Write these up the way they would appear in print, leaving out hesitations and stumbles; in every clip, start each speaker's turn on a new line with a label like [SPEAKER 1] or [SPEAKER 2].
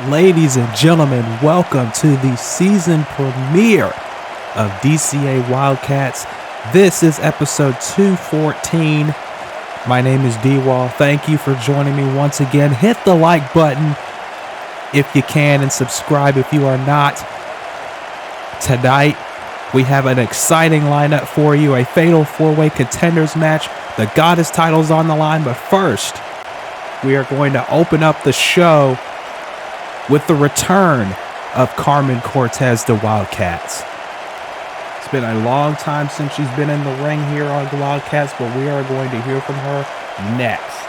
[SPEAKER 1] Ladies and gentlemen, welcome to the season premiere of DCA Wildcats. This is episode 214. My name is D-Wall. Thank you for joining me once again. Hit the like button if you can and subscribe if you are not. Tonight, we have an exciting lineup for you, a fatal four-way contenders match. The Goddess title's on the line, but first, we are going to open up the show with the return of Carmen Cortez to Wildcats. It's been a long time since she's been in the ring here on the Wildcats, but we are going to hear from her next.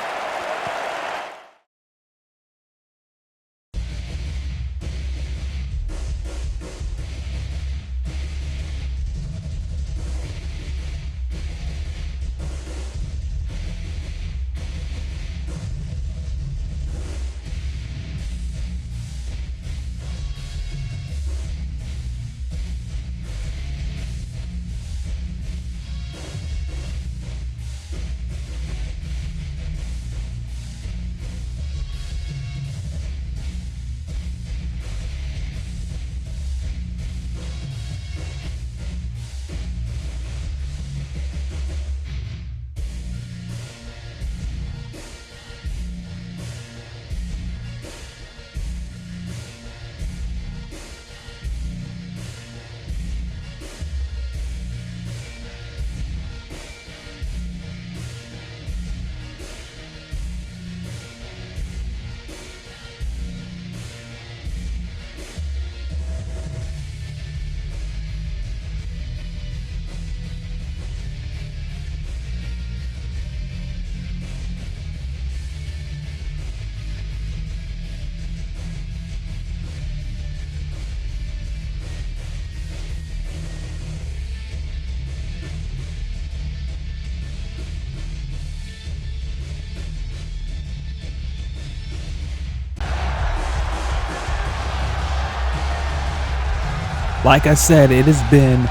[SPEAKER 1] Like I said, it has been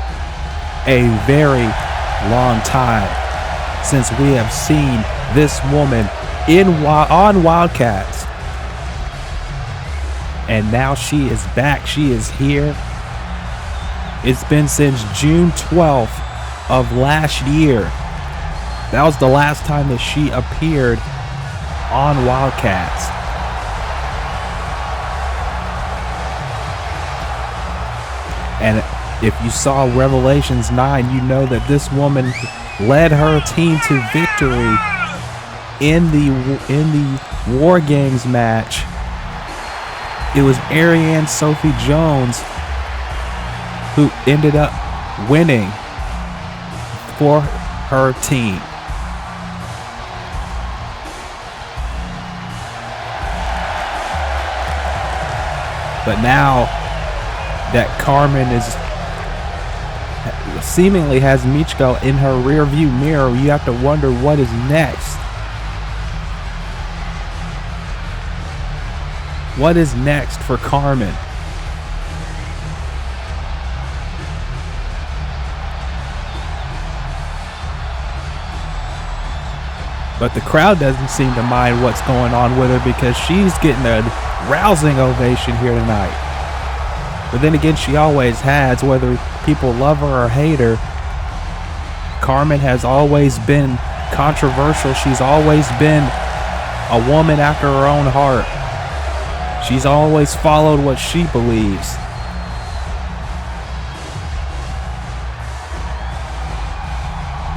[SPEAKER 1] a very long time since we have seen this woman on Wildcats. And now she is back. She is here. It's been since June 12th of last year. That was the last time that she appeared on Wildcats. And if you saw Revelations 9, you know that this woman led her team to victory in the War Games match. It was Ariane Sophie Jones who ended up winning for her team. But now that Carmen seemingly has Miyako in her rear view mirror, you have to wonder what is next. What is next for Carmen? But the crowd doesn't seem to mind what's going on with her because she's getting a rousing ovation here tonight. But then again, she always has, whether people love her or hate her. Carmen has always been controversial. She's always been a woman after her own heart. She's always followed what she believes.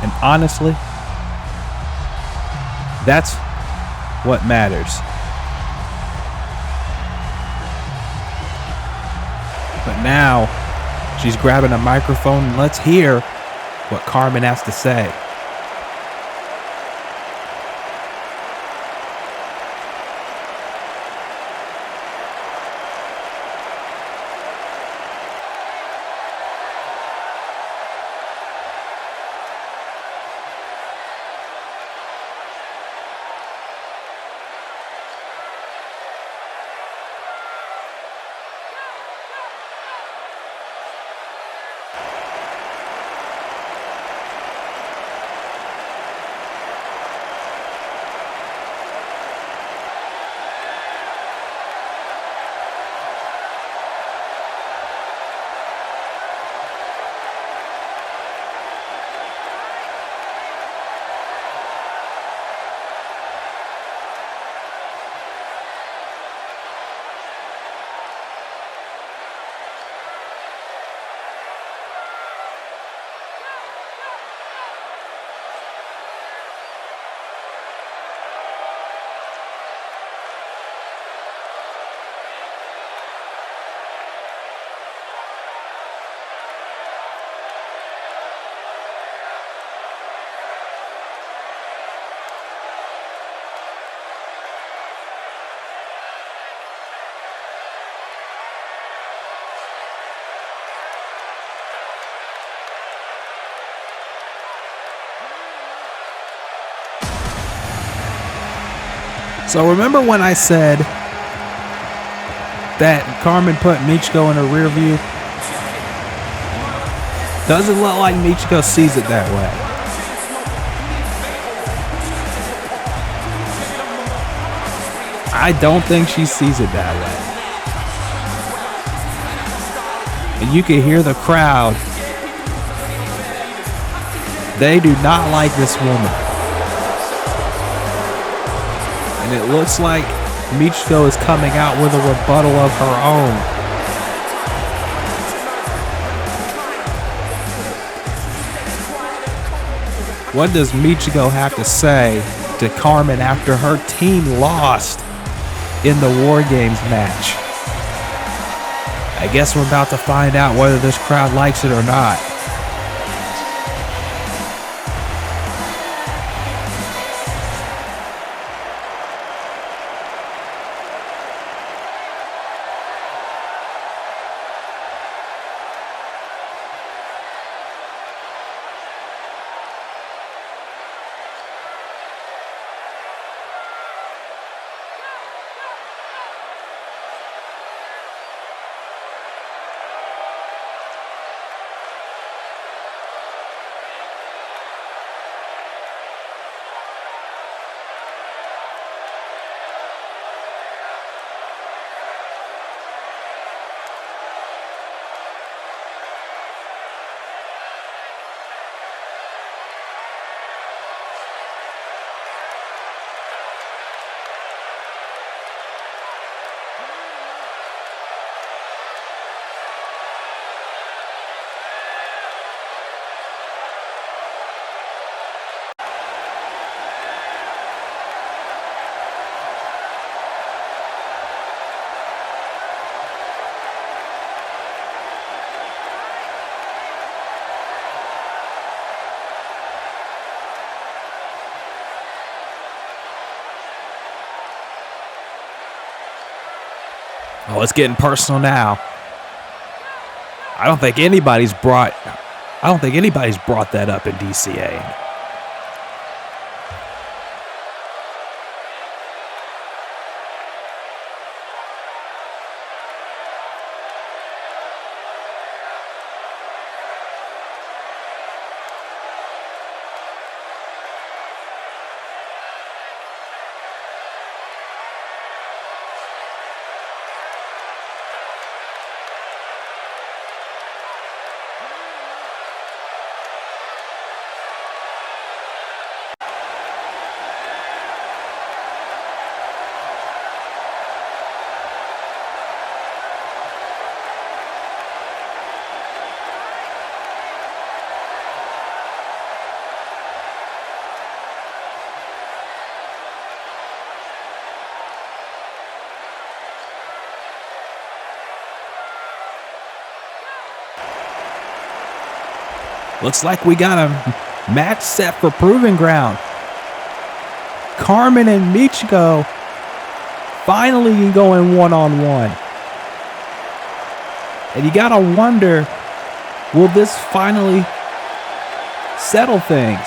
[SPEAKER 1] And honestly, that's what matters. But now, she's grabbing a microphone, and let's hear what Carmen has to say. So remember when I said that Carmen put Michiko in her rear view? Doesn't look like Michiko sees it that way. I don't think she sees it that way. And you can hear the crowd. They do not like this woman. And it looks like Michiko is coming out with a rebuttal of her own. What does Michiko have to say to Carmen after her team lost in the War Games match? I guess we're about to find out whether this crowd likes it or not. Oh, it's getting personal now. I don't think anybody's brought that up in DCA. Looks like we got a match set for Proving Ground. Carmen and Michiko finally going one-on-one. And you gotta wonder, will this finally settle things?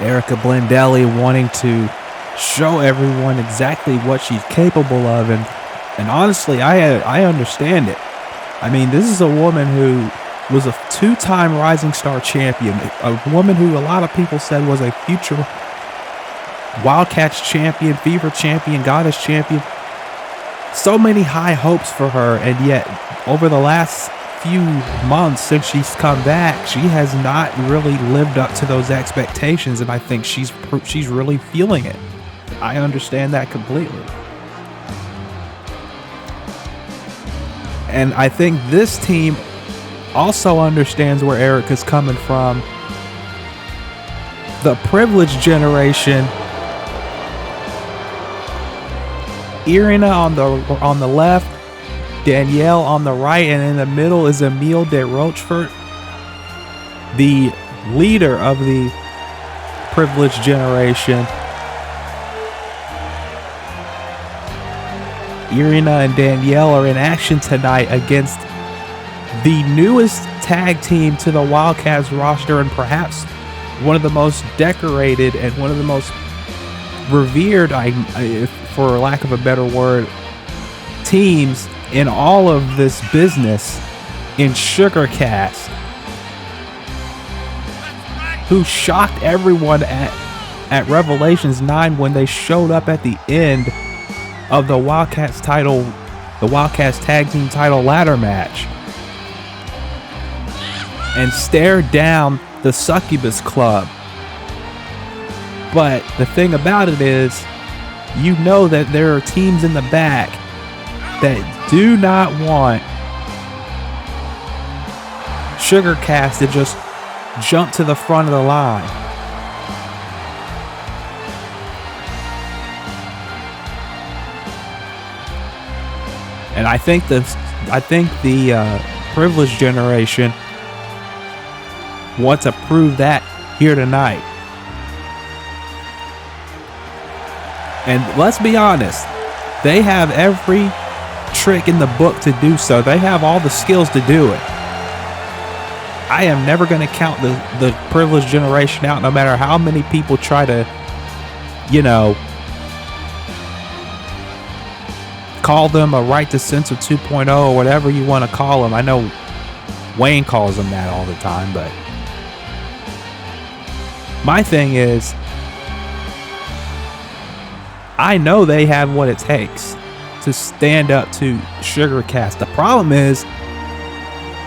[SPEAKER 1] Erica Blendelli wanting to show everyone exactly what she's capable of, and honestly, I understand it. I mean, this is a woman who was a two-time Rising Star champion, a woman who a lot of people said was a future Wildcats champion, Fever champion, Goddess champion. So many high hopes for her, and yet over the last few months since she's come back, she has not really lived up to those expectations, and I think she's really feeling it. I understand that completely. And I think this team also understands where Erica's coming from. The privileged generation, Irina on the left, Danielle on the right, and in the middle is Emile de Rochefort, the leader of the privileged generation. Irina and Danielle are in action tonight against the newest tag team to the Wildcats roster, and perhaps one of the most decorated and one of the most revered, for lack of a better word, teams in all of this business, in Sugarcast, who shocked everyone at Revelations 9 when they showed up at the end of the Wildcats tag team title ladder match and stared down the Succubus Club. But the thing about it is, you know that there are teams in the back that do not want Sugarcast to just jump to the front of the line. And I think the privileged generation want to prove that here tonight. And let's be honest, they have every trick in the book to do so. They have all the skills to do it. I am never going to count the privileged generation out, no matter how many people try to, call them a Right to Censor 2.0 or whatever you want to call them. I know Wayne calls them that all the time, but my thing is, I know they have what it takes to stand up to Sugarcast. The problem is,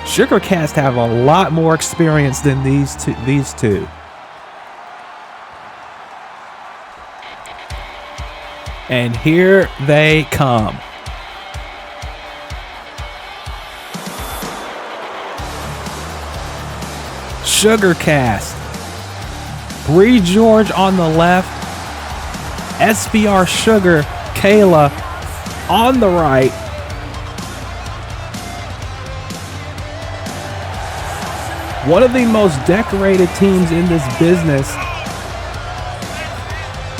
[SPEAKER 1] Sugarcast have a lot more experience than these two. And here they come. Sugarcast. Bree George on the left. SBR Sugar, Kayla on the right. One of the most decorated teams in this business,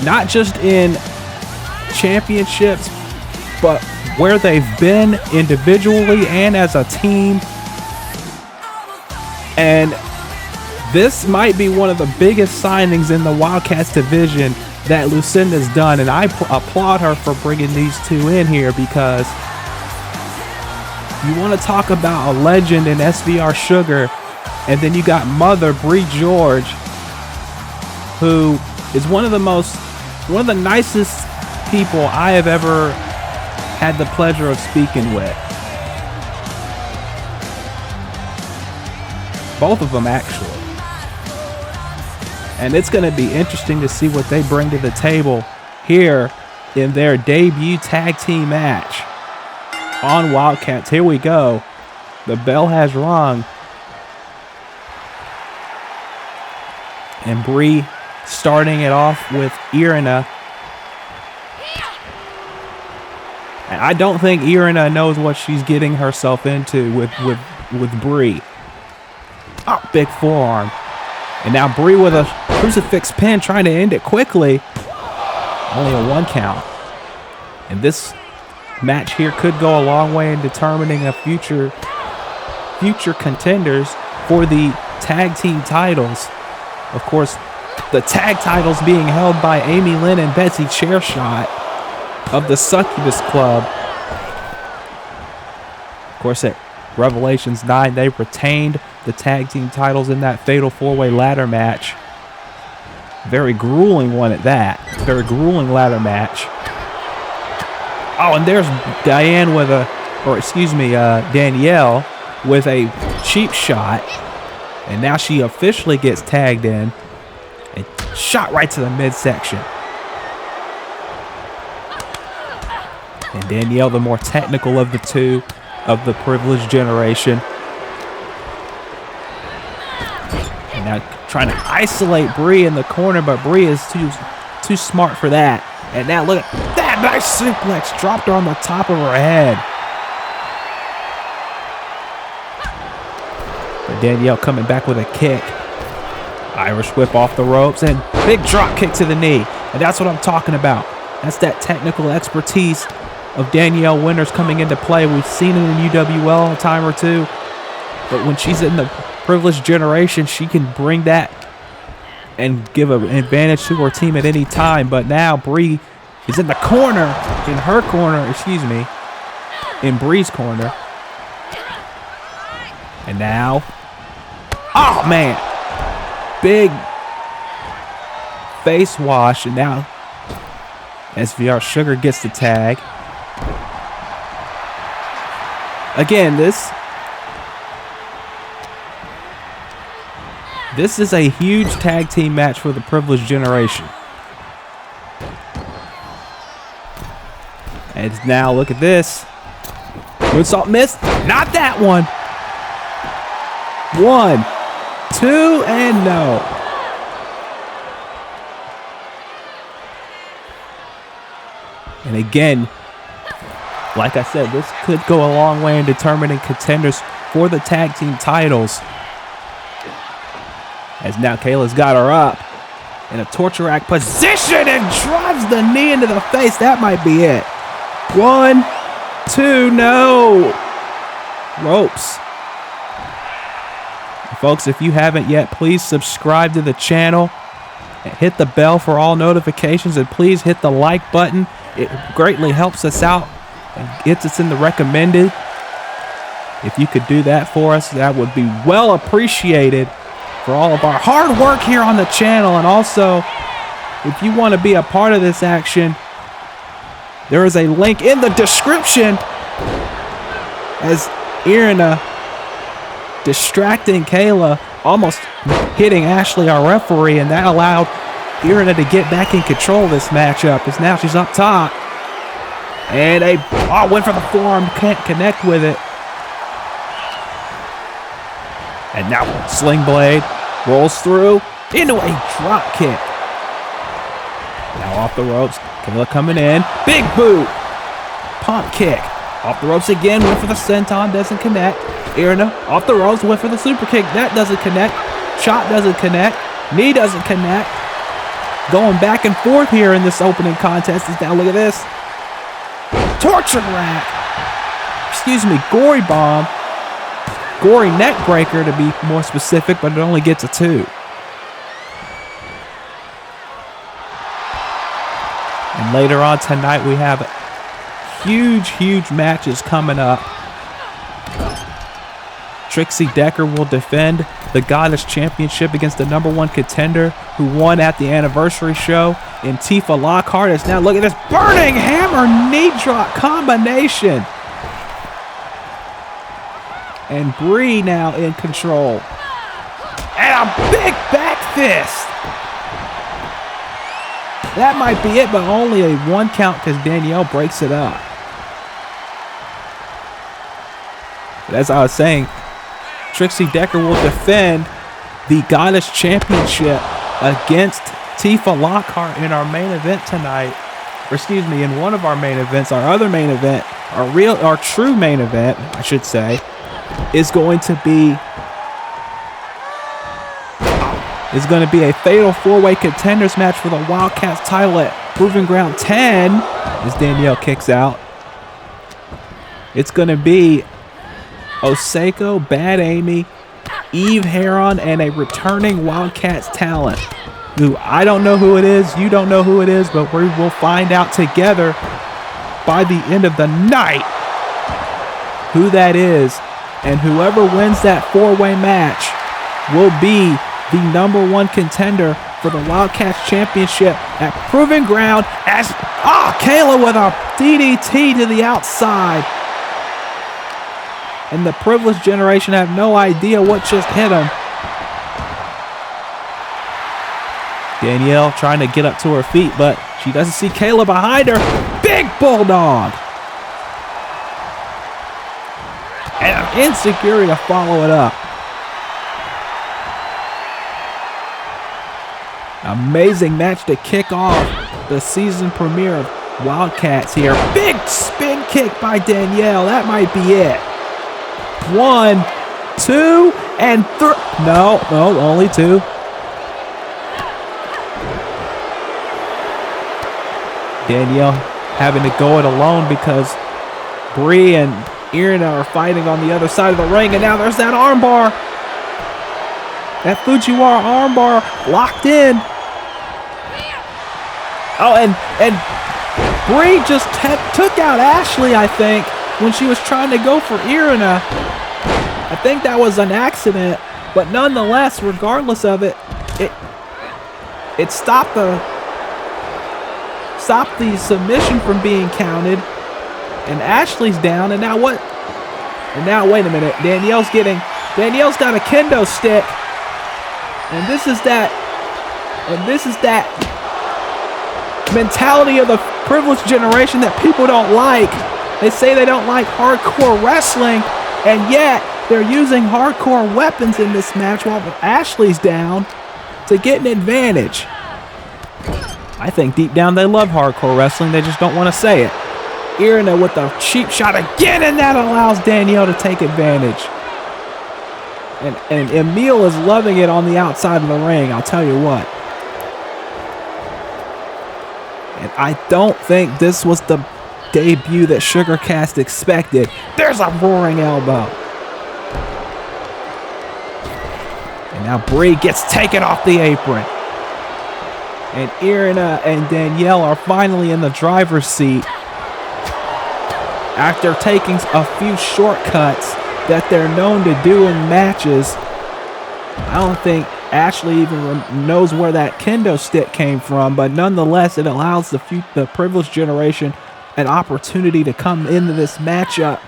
[SPEAKER 1] not just in championships, but where they've been individually and as a team. And this might be one of the biggest signings in the Wildcats division that Lucinda's done, and I applaud her for bringing these two in here, because you want to talk about a legend in SBR Sugar, and then you got Mother Bree George, who is one of the nicest people I have ever had the pleasure of speaking with. Both of them, actually. And it's going to be interesting to see what they bring to the table here in their debut tag team match on Wildcats. Here we go. The bell has rung. And Bree starting it off with Irina. And I don't think Irina knows what she's getting herself into with Bree. Oh, big forearm. And now Bree with a crucifix pin, trying to end it quickly. Only a 1 count. And this match here could go a long way in determining a future contenders for the tag team titles. Of course, the tag titles being held by Amy Lynn and Betsy Chairshot of the Succubus Club. Of course, at Revelations 9, they retained the tag team titles in that fatal four-way ladder match. Very grueling one at that. Very grueling ladder match. Oh, and there's Danielle with a cheap shot. And now she officially gets tagged in and shot right to the midsection. And Danielle, the more technical of the two of the privileged generation. And now trying to isolate Brie in the corner, but Brie is too smart for that. And now look at that nice suplex, dropped her on the top of her head. But Danielle coming back with a kick. Irish whip off the ropes and big drop kick to the knee. And that's what I'm talking about. That's that technical expertise of Danielle Winters coming into play. We've seen it in UWL a time or two. But when she's in the privileged generation, she can bring that and give an advantage to her team at any time. But now Brie is in the corner, in Brie's corner. And now, oh man, big face wash. And now SVR Sugar gets the tag. Again, this is a huge tag team match for the privileged generation. And now look at this. Moonsault missed. Not that one. 1, 2, and no. And again, like I said, this could go a long way in determining contenders for the tag team titles. As now Kayla's got her up in a torture rack position and drives the knee into the face. That might be it. 1, 2, no. Ropes. Folks, if you haven't yet, please subscribe to the channel and hit the bell for all notifications, and please hit the like button. It greatly helps us out and gets us in the recommended. If you could do that for us, that would be well appreciated for all of our hard work here on the channel. And also, if you want to be a part of this action, there is a link in the description as Irina distracting Kayla, almost hitting Ashley, our referee, and that allowed Irina to get back in control of this matchup, as now she's up top. And went for the forearm, can't connect with it. And now Sling Blade rolls through into a drop kick. Now off the ropes, Kayla coming in, big boot, pump kick. Off the ropes again, went for the senton, doesn't connect. Irina off the ropes, went for the super kick, that doesn't connect. Shot doesn't connect, knee doesn't connect. Going back and forth here in this opening contest. Now look at this. Torture rack. Gory bomb. Gory neck breaker to be more specific, but it only gets a 2. And later on tonight we have huge matches coming up. Trixie Decker will defend the Goddess Championship against the #1 contender who won at the anniversary show in Tifa Lockhart. It's now, look at this burning hammer knee drop combination. And Brie now in control. And a big back fist. That might be it, but only a 1 count because Danielle breaks it up. But as I was saying, Trixie Decker will defend the Goddess Championship against Tifa Lockhart in our main event tonight. Or excuse me, in one of our main events, our other main event, our true main event, I should say, is going to be a fatal 4-way contenders match for the Wildcats title at Proving Ground 10 as Danielle kicks out. It's going to be Oseko, Bad Amy, Eve Heron, and a returning Wildcats talent. who I don't know who it is, you don't know who it is, but we will find out together by the end of the night who that is. And whoever wins that four-way match will be the #1 contender for the Wildcats Championship at Proving Ground as, Kayla with a DDT to the outside. And the Privileged Generation have no idea what just hit them. Danielle trying to get up to her feet, but she doesn't see Kayla behind her. Big Bulldog. And an insecurity to follow it up. Amazing match to kick off the season premiere of Wildcats here. Big spin kick by Danielle. That might be it. 1, 2, and 3. No, only 2. Danielle having to go it alone because Bree and Irina are fighting on the other side of the ring. And now there's that armbar. That Fujiwara armbar locked in. Oh, and Bree just took out Ashley, I think, when she was trying to go for Irina. I think that was an accident, but nonetheless, regardless of it, it stopped the submission from being counted. And Ashley's down, and now what? And now wait a minute. Danielle's got a kendo stick. And this is that mentality of the Privileged Generation that people don't like. They say they don't like hardcore wrestling, and yet they're using hardcore weapons in this match while Ashley's down to get an advantage. I think deep down they love hardcore wrestling, they just don't want to say it. Irina with a cheap shot again, and that allows Danielle to take advantage. And Emile is loving it on the outside of the ring, I'll tell you what. And I don't think this was the debut that Sugarcast expected. There's a roaring elbow. And now Bree gets taken off the apron. And Irina and Danielle are finally in the driver's seat after taking a few shortcuts that they're known to do in matches. I don't think Ashley even knows where that kendo stick came from, but nonetheless, it allows the Privileged Generation an opportunity to come into this matchup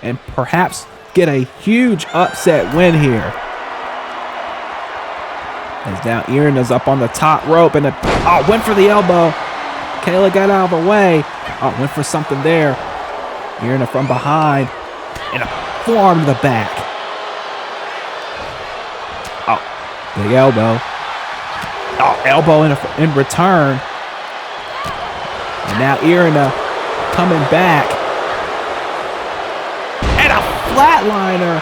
[SPEAKER 1] and perhaps get a huge upset win here. As now Irina's up on the top rope and went for the elbow. Kayla got out of the way. Went for something there. Irina from behind and a forearm to the back. Big elbow. Elbow in return. And now Irina coming back. And a flatliner.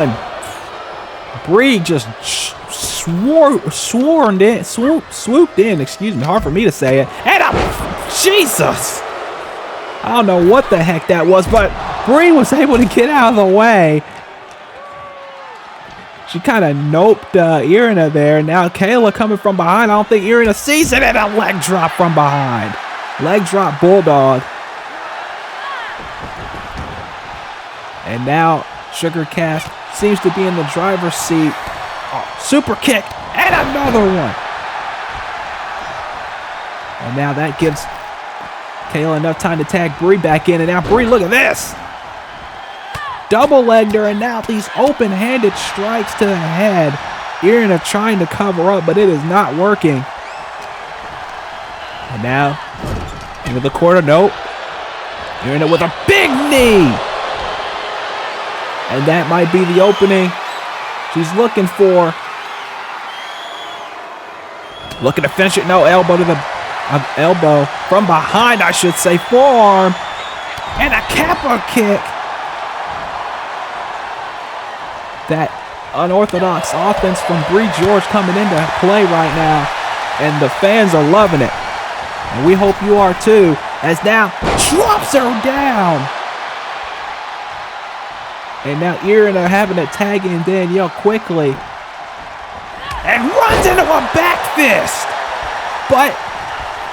[SPEAKER 1] And Bree just swooped in, excuse me, hard for me to say it. And Jesus! I don't know what the heck that was, but Bree was able to get out of the way. She kind of noped Irina there. Now Kayla coming from behind. I don't think Irina sees it, and a leg drop from behind. Leg drop Bulldog. And now Sugarcast seems to be in the driver's seat. Super kick, and another one. And now that gives Kayla enough time to tag Bree back in. And now Bree, look at this. Double-legged her, and now these open-handed strikes to the head. Irina trying to cover up, but it is not working. And now, into the corner, nope. Irina with a big knee. And that might be the opening she's looking for. Looking to finish it. No, elbow to the elbow from behind, I should say. Forearm. And a Kappa kick. That unorthodox offense from Bree George coming into play right now. And the fans are loving it. And we hope you are too. As now drops her down. And now Irina having to tag in Danielle quickly. And runs into a back fist. But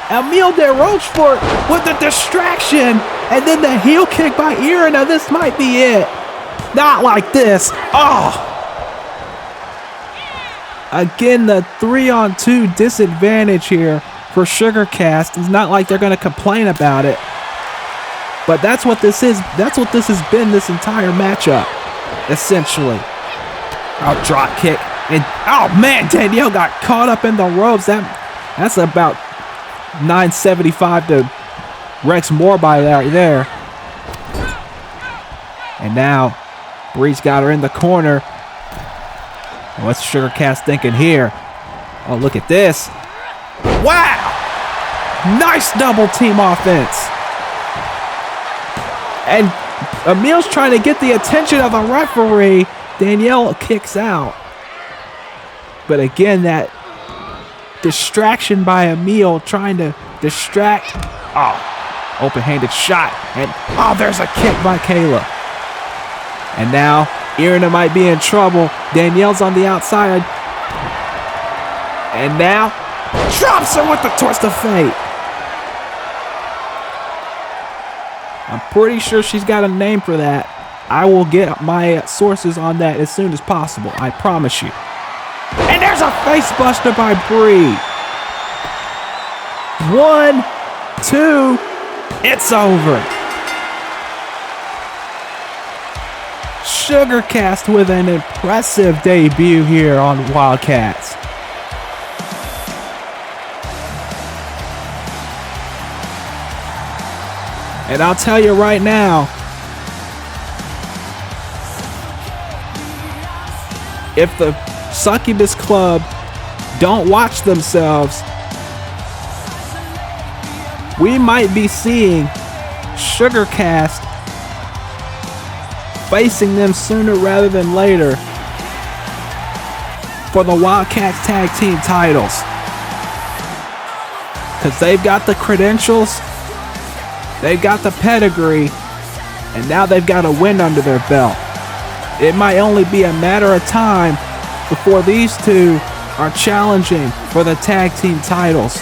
[SPEAKER 1] Emile de Rochefort with the distraction. And then the heel kick by Irina. This might be it. Not like this. Oh. Again, the 3-on-2 disadvantage here for Sugarcast. It's not like they're going to complain about it. But that's what this is. That's what this has been this entire matchup, essentially. Oh, drop kick. And, oh, man, Danielle got caught up in the ropes. That's about 975 to Rex Morby right there. And now, Bree's got her in the corner. What's Sugarcast thinking here? Oh, look at this. Wow! Nice double team offense. And Emile's trying to get the attention of the referee. Danielle kicks out. But again, that distraction by Emile trying to distract. Oh, open-handed shot. And oh, there's a kick by Kayla. And now Irina might be in trouble. Danielle's on the outside. And now drops her with the twist of fate. I'm pretty sure she's got a name for that. I will get my sources on that as soon as possible. I promise you. And there's a face buster by Bree. 1, 2, it's over. Sugarcast with an impressive debut here on Wildcats. And I'll tell you right now, if the Succubus Club don't watch themselves, we might be seeing Sugarcast facing them sooner rather than later for the Wildcats tag team titles. Because they've got the credentials, they've got the pedigree, and now they've got a win under their belt. It might only be a matter of time before these two are challenging for the tag team titles.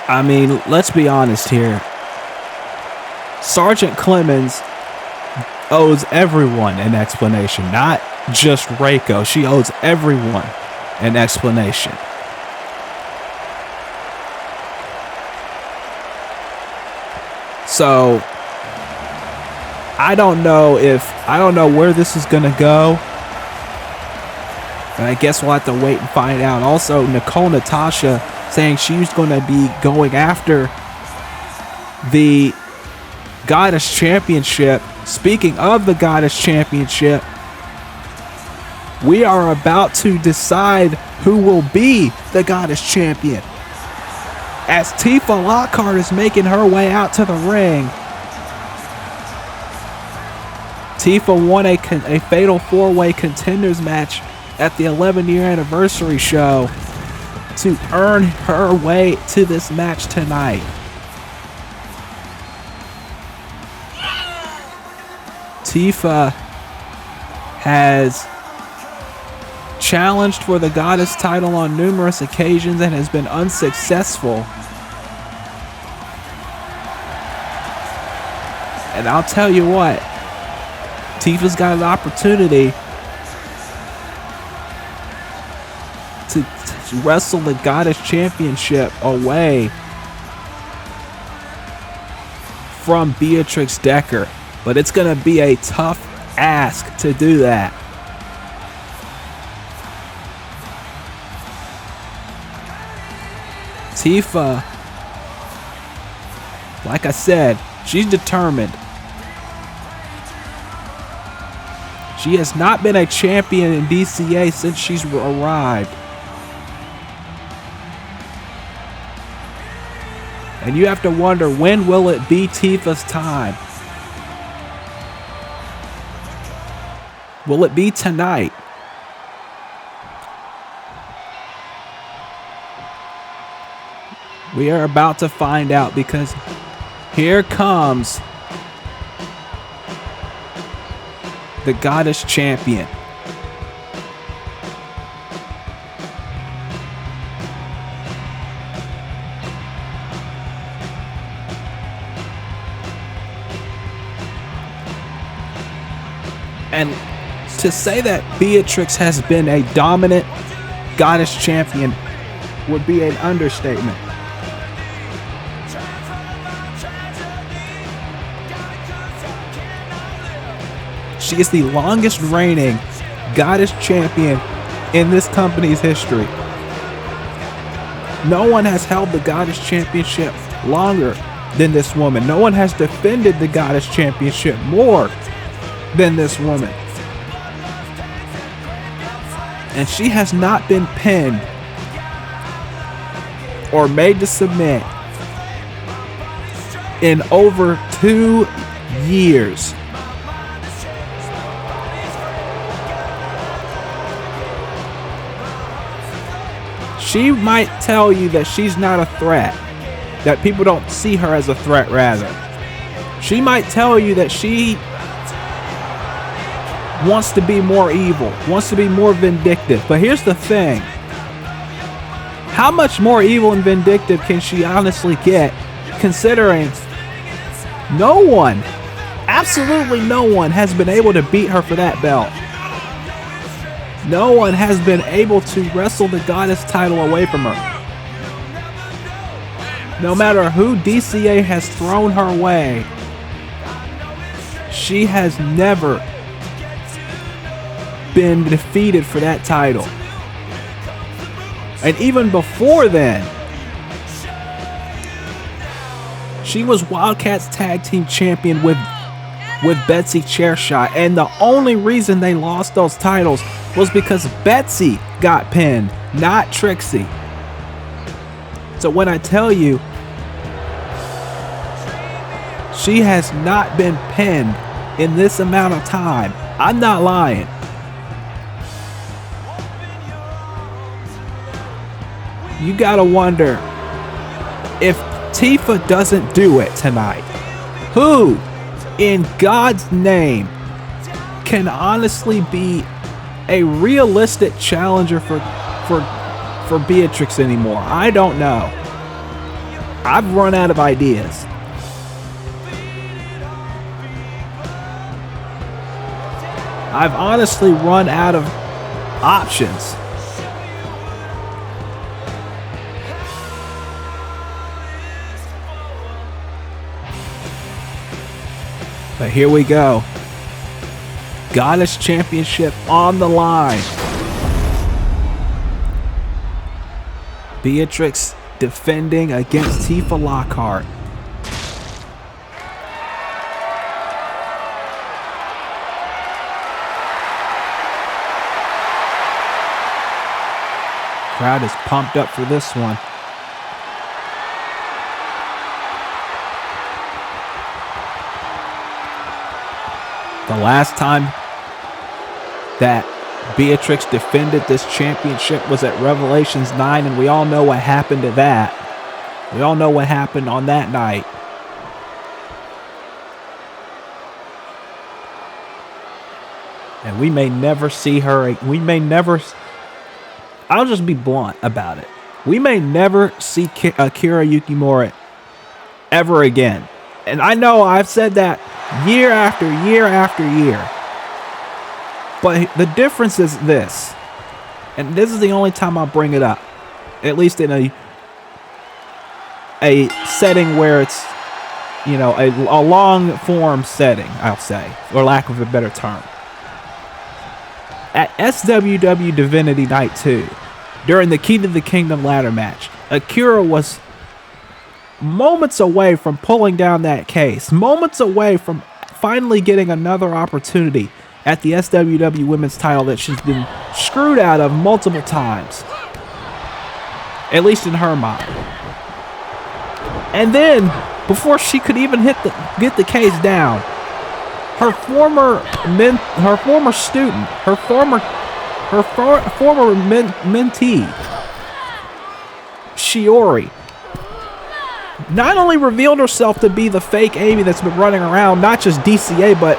[SPEAKER 1] I mean, let's be honest here. Sergeant Clements owes everyone an explanation, not just Reiko. She owes everyone an explanation. So I don't know where this is going to go. And I guess we'll have to wait and find out. Also, Natasha saying she's going to be going after the Goddess Championship. Speaking of the Goddess Championship, we are about to decide who will be the Goddess Champion, as Tifa Lockhart is making her way out to the ring. Tifa won a fatal 4-way contenders match at the 11-year anniversary show to earn her way to this match tonight. Tifa has challenged for the Goddess title on numerous occasions and has been unsuccessful. And I'll tell you what, Tifa's got an opportunity to wrestle the Goddess Championship away from Beatrix Decker. But it's going to be a tough ask to do that. Tifa, like I said, she's determined. She has not been a champion in DCA since she's arrived. And you have to wonder, when will it be Tifa's time? Will it be tonight? We are about to find out, because here comes the Goddess Champion. And to say that Beatrix has been a dominant Goddess Champion would be an understatement. She is the longest reigning Goddess Champion in this company's history. No one has held the Goddess Championship longer than this woman. No one has defended the Goddess Championship more than this woman. And she has not been pinned or made to submit in over 2 years. She might tell you that she's not a threat, that people don't see her as a threat, rather. She might tell you that she wants to be more evil, wants to be more vindictive. But here's the thing. How much more evil and vindictive can she honestly get, considering no one, absolutely no one, has been able to beat her for that belt? No one has been able to wrestle the Goddess title away from her. No matter who DCA has thrown her way, she has never been defeated for that title. And even before then, she was Wildcats Tag Team Champion with Betsy Chairshot, and the only reason they lost those titles was because Betsy got pinned, not Trixie. So when I tell you she has not been pinned in this amount of time, I'm not lying. You gotta wonder, if Tifa doesn't do it tonight, who in God's name can honestly be a realistic challenger for Beatrix anymore? I don't know. I've run out of ideas. I've honestly run out of options. But here we go. Goddess Championship on the line. Beatrix defending against Tifa Lockhart. Crowd is pumped up for this one. The last time that Beatrix defended this championship was at Revelations 9, and we all know what happened to that. We all know what happened on that night. And we may never see her. I'll just be blunt about it. We may never see Akira Yukimura ever again. And I know I've said that year after year after year. But the difference is this. And this is the only time I'll bring it up. At least in a setting where it's, you know, a long form setting, I'll say, for lack of a better term. At SWW Divinity Night 2, during the Key to the Kingdom ladder match, Akira was moments away from pulling down that case, moments away from finally getting another opportunity at the SWW Women's title that she's been screwed out of multiple times, at least in her mind. And then, before she could even get the case down, her former student, her former mentee, Shiori, not only revealed herself to be the fake Amy that's been running around, not just DCA, but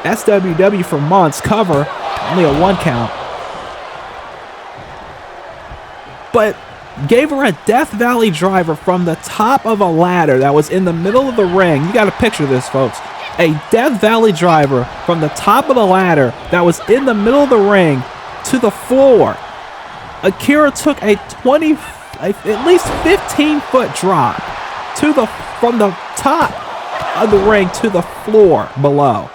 [SPEAKER 1] SWW for months, cover, only a 1 count, but gave her a Death Valley driver from the top of a ladder that was in the middle of the ring. You got to picture this, folks. A Death Valley driver from the top of the ladder that was in the middle of the ring to the floor. Akira took at least 15-foot drop from the top of the ring to the floor below.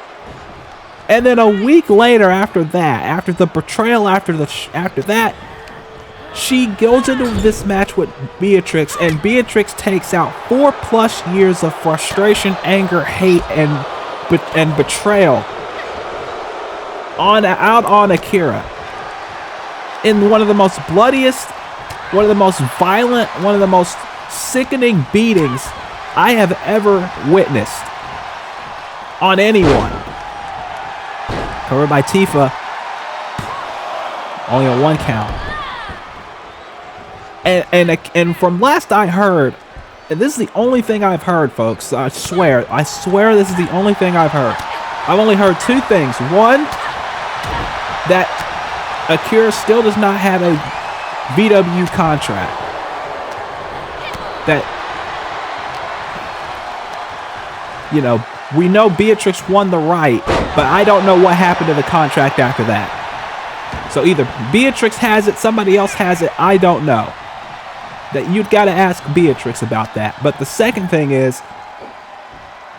[SPEAKER 1] And then a week later, after the betrayal, after that, she goes into this match with Beatrix, and Beatrix takes out 4+ years of frustration, anger, hate, and betrayal out on Akira in one of the most bloodiest, one of the most violent, one of the most sickening beatings I have ever witnessed on anyone. Covered by Tifa, only a 1 count. And from last I heard, and this is the only thing I've heard, folks. I swear this is the only thing I've heard. I've only heard 2 things. One, that Akira still does not have a VW contract. That, you know, we know Beatrix won the right, but I don't know what happened to the contract after that. So either Beatrix has it, somebody else has it, I don't know. That you've got to ask Beatrix about that. But the second thing is,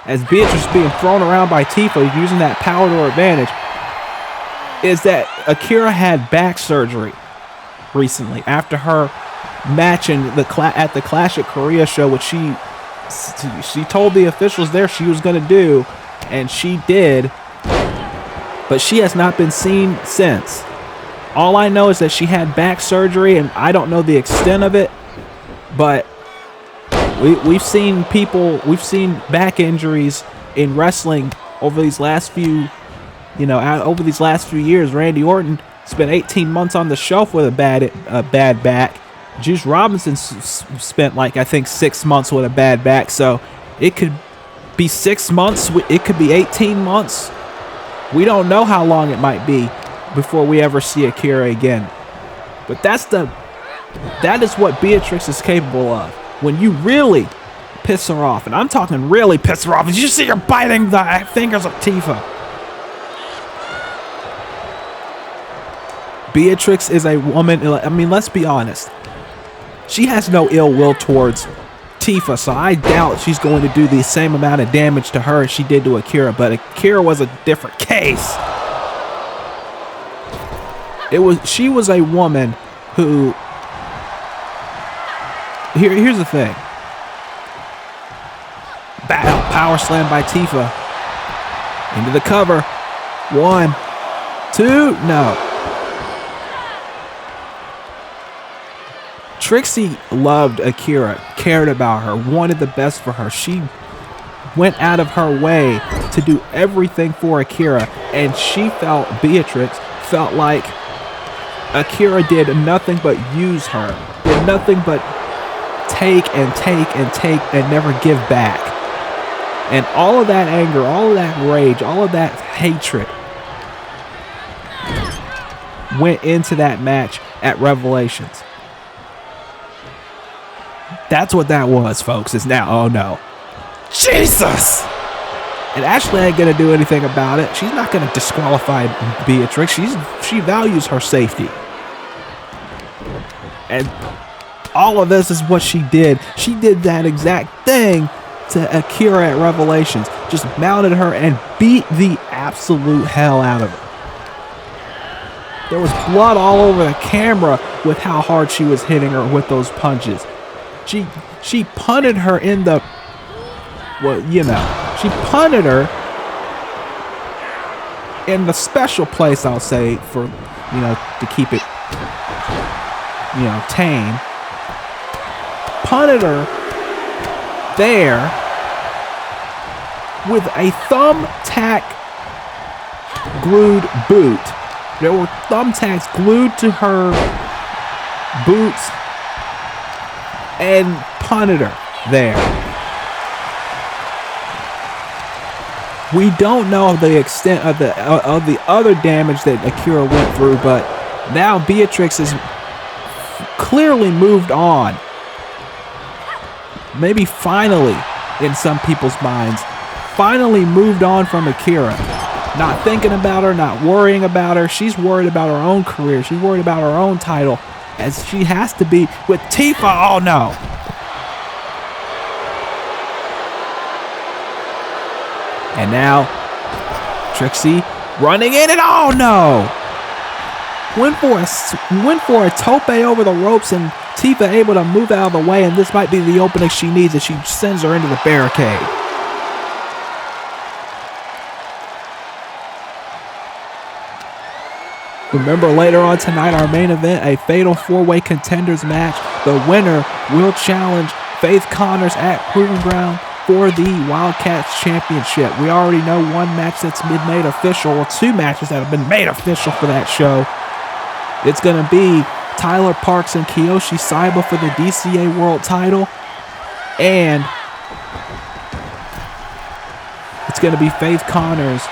[SPEAKER 1] as Beatrix being thrown around by Tifa using that power to her advantage, is that Akira had back surgery recently after her match at the Clash at Korea show, which she told the officials there she was going to do, and she did, but she has not been seen since. All I know is that she had back surgery, and I don't know the extent of it, but we've seen back injuries in wrestling over these last few, years. Randy Orton spent 18 months on the shelf with a bad back. Juice Robinson spent I think 6 months with a bad back. So it could be 6 months. It could be 18 months. We don't know how long it might be before we ever see Akira again. But that is what Beatrix is capable of. When you really piss her off. And I'm talking really piss her off. Did you see her biting the fingers of Tifa? Beatrix is a woman, I mean, let's be honest. She has no ill will towards Tifa, so I doubt she's going to do the same amount of damage to her as she did to Akira, but Akira was a different case. She was a woman who, here's the thing. Power slam by Tifa. Into the cover. 1, 2, no. Trixie loved Akira, cared about her, wanted the best for her. She went out of her way to do everything for Akira, and Beatrix felt like Akira did nothing but use her, did nothing but take and take and take and never give back. And all of that anger, all of that rage, all of that hatred went into that match at Revelations. That's what that was, folks. Is now, oh no. Jesus! And Ashley ain't gonna do anything about it. She's not gonna disqualify Beatrix. She values her safety. And all of this is what she did. She did that exact thing to Akira at Revelations. Just mounted her and beat the absolute hell out of her. There was blood all over the camera with how hard she was hitting her with those punches. She punted her in the, well, you know, she punted her in the special place, I'll say, for, you know, to keep it, you know, tame. Punted her there with a thumbtack glued boot. There were thumbtacks glued to her boots and punted her there. We don't know the extent of the other damage that Akira went through, but now Beatrix is clearly moved on. Maybe finally, in some people's minds, finally moved on from Akira. Not thinking about her, not worrying about her. She's worried about her own career. She's worried about her own title, as she has to be with Tifa. Oh no. And now Trixie running in, and oh no. Went for a tope over the ropes, and Tifa able to move out of the way, and this might be the opening she needs as she sends her into the barricade. Remember, later on tonight, our main event, a fatal 4-way contenders match. The winner will challenge Faith Connors at Proving Ground for the Wildcats Championship. We already know one match that's been made official, or two matches that have been made official for that show. It's going to be Tyler Parks and Kiyoshi Saiba for the DCA World title. And it's going to be Faith Connors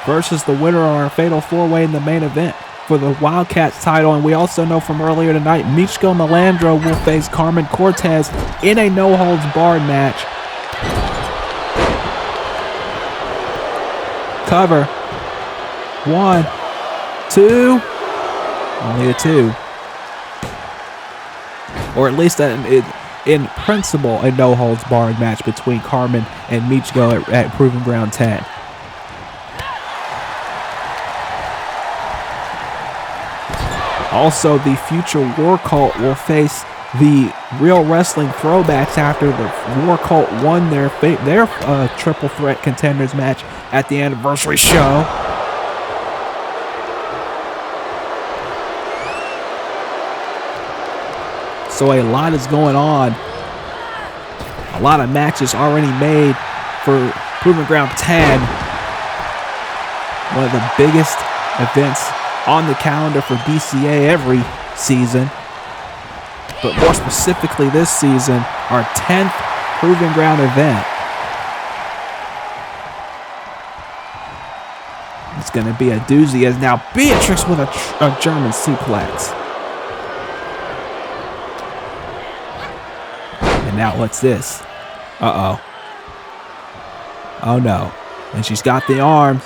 [SPEAKER 1] versus the winner of our fatal 4-way in the main event for the Wildcats title. And we also know from earlier tonight, Michiko Malandro will face Carmen Cortez in a no-holds-barred match. Cover. 1, 2. Only a 2. Or at least in principle, a no-holds-barred match between Carmen and Michiko at Proving Ground 10. Also, the future War Cult will face the Real Wrestling Throwbacks after the War Cult won their triple threat contenders match at the anniversary show. So a lot is going on. A lot of matches already made for Proving Ground 10. One of the biggest events on the calendar for DCA every season, but more specifically this season, our 10th Proving Ground event. It's going to be a doozy, as now Beatrix with a German suplex. And now what's this? Uh-oh. Oh no. And she's got the arms.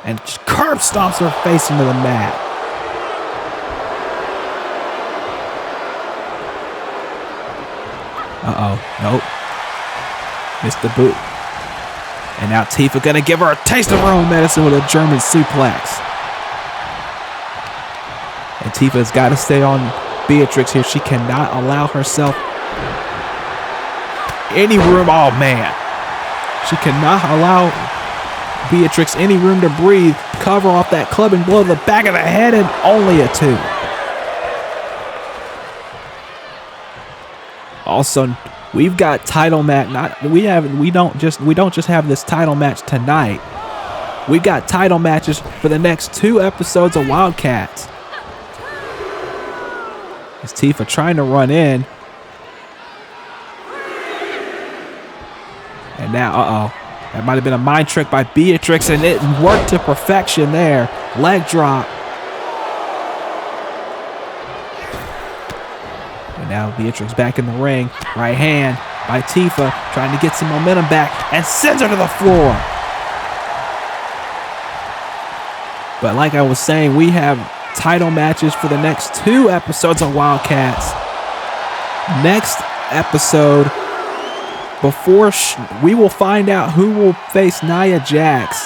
[SPEAKER 1] And curb stomps her face into the mat. Uh-oh. Nope. Missed the boot. And now Tifa gonna give her a taste of her own medicine with a German suplex. And Tifa's got to stay on Beatrix here. She cannot allow herself any room. Oh, man. She cannot allow Beatrix any room to breathe. Cover off that clubbing blow to the back of the head, and only a 2. Also, we've got title match. We don't just have this title match tonight. We've got title matches for the next 2 episodes of Wildcats. Is Tifa trying to run in? And now, uh-oh. That might have been a mind trick by Beatrix, and it worked to perfection there. Leg drop. And now Beatrix back in the ring. Right hand by Tifa, trying to get some momentum back, and sends her to the floor. But like I was saying, we have title matches for the next 2 episodes of Wildcats. Next episode, we will find out who will face Nia Jax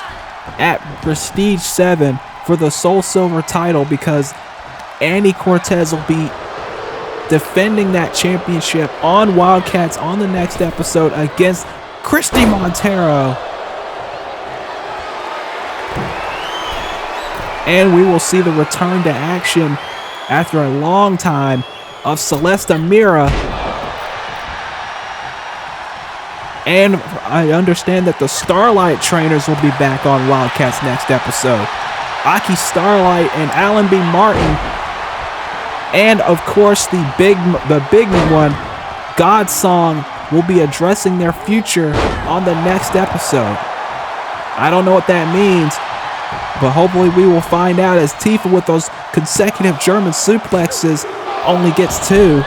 [SPEAKER 1] at Prestige 7 for the Soul Silver title, because Annie Cortez will be defending that championship on Wildcats on the next episode against Christy Montero. And we will see the return to action after a long time of Celesta Mira. And I understand that the Starlight trainers will be back on Wildcats next episode. Aki Starlight and Alan B. Martin. And of course the big one, Godsong, will be addressing their future on the next episode. I don't know what that means, but hopefully we will find out, as Tifa with those consecutive German suplexes only gets 2.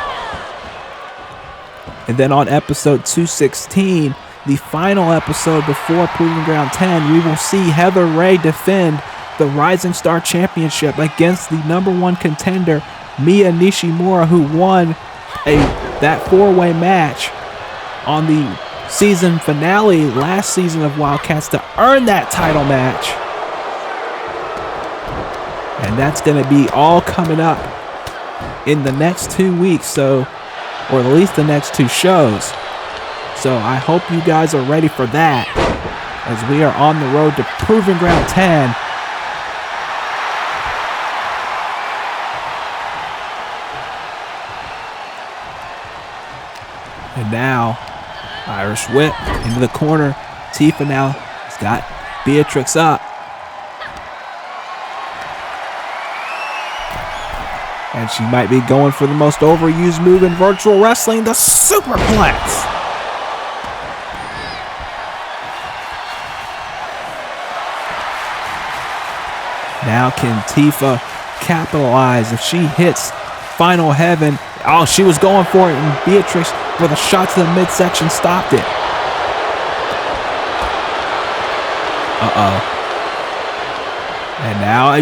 [SPEAKER 1] And then on episode 216, the final episode before Proving Ground 10, we will see Heather Ray defend the Rising Star Championship against the #1 contender, Mia Nishimura, who won that 4-way match on the season finale last season of Wildcats to earn that title match. And that's going to be all coming up in the next 2 weeks, or at least the next 2 shows. So I hope you guys are ready for that, as we are on the road to Proving Ground 10. And now, Irish whip into the corner. Tifa now has got Beatrix up. And she might be going for the most overused move in virtual wrestling, the superplex. Now can Tifa capitalize if she hits Final Heaven? Oh, she was going for it, and Beatrix with a shot to the midsection stopped it. Uh-oh. And now a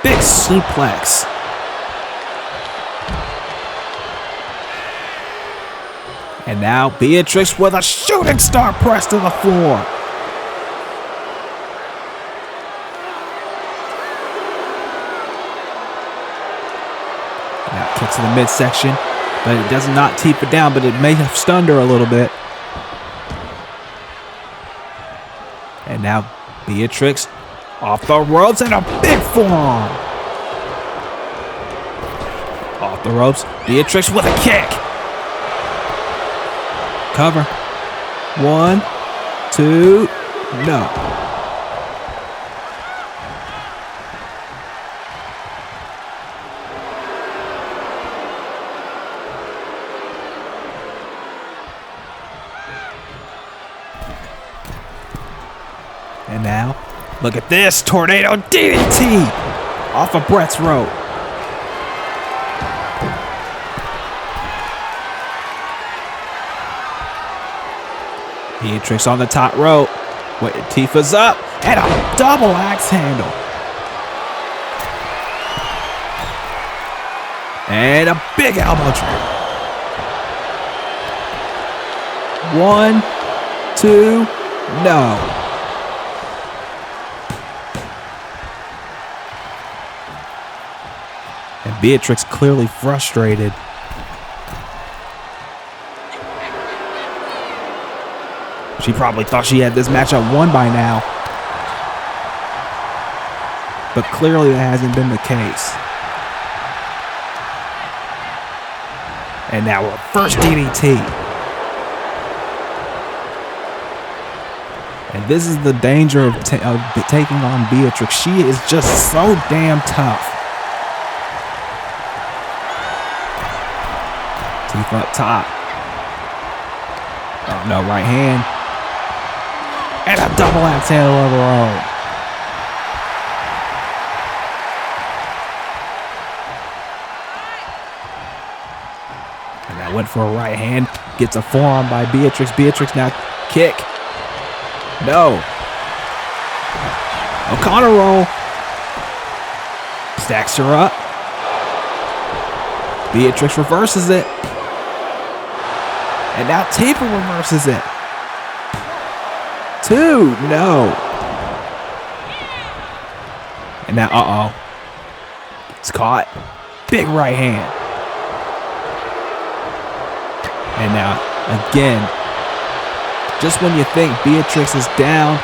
[SPEAKER 1] big suplex. And now Beatrix with a shooting star press to the floor. Now kick to the midsection, but it does not Tifa down, but it may have stunned her a little bit. And now Beatrix off the ropes and a big forearm. Off the ropes, Beatrix with a kick. Cover. 1, 2, no. And now, look at this tornado DDT off of Brett's rope. Beatrix on the top rope. Wait, Tifa's up. And a double axe handle. And a big elbow drop. 1, 2, no. And Beatrix clearly frustrated. She probably thought she had this matchup won by now. But clearly that hasn't been the case. And now her first DDT. And this is the danger of taking on Beatrix. She is just so damn tough. Tifa up top. Oh no, right hand. And a double axe handle of her own. And that went for a right hand. Gets a forearm by Beatrix. Beatrix now kick. No. O'Connor roll. Stacks her up. Beatrix reverses it. And now Tifa reverses it. 2, no. And now, it's caught. Big right hand. And now, again, just when you think Beatrix is down,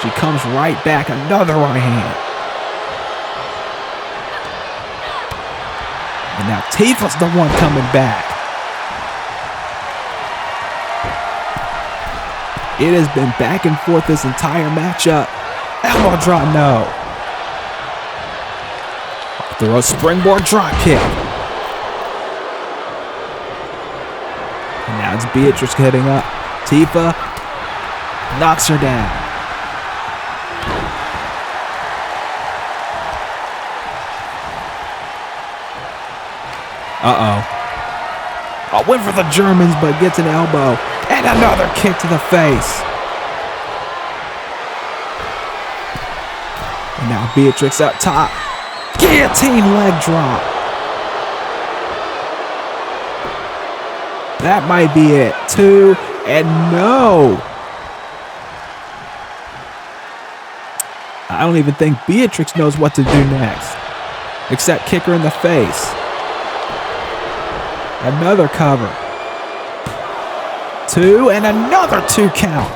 [SPEAKER 1] she comes right back. Another right hand. And now Tifa's the one coming back. It has been back and forth this entire matchup. Elbow drop, no. Throw a springboard drop kick. And now it's Beatrix heading up. Tifa knocks her down. Went for the Germans, but gets an elbow. And another kick to the face. And now Beatrix up top. Guillotine leg drop. That might be it. 2, and no. I don't even think Beatrix knows what to do next, except kick her in the face. Another cover. 2, and another 2 count.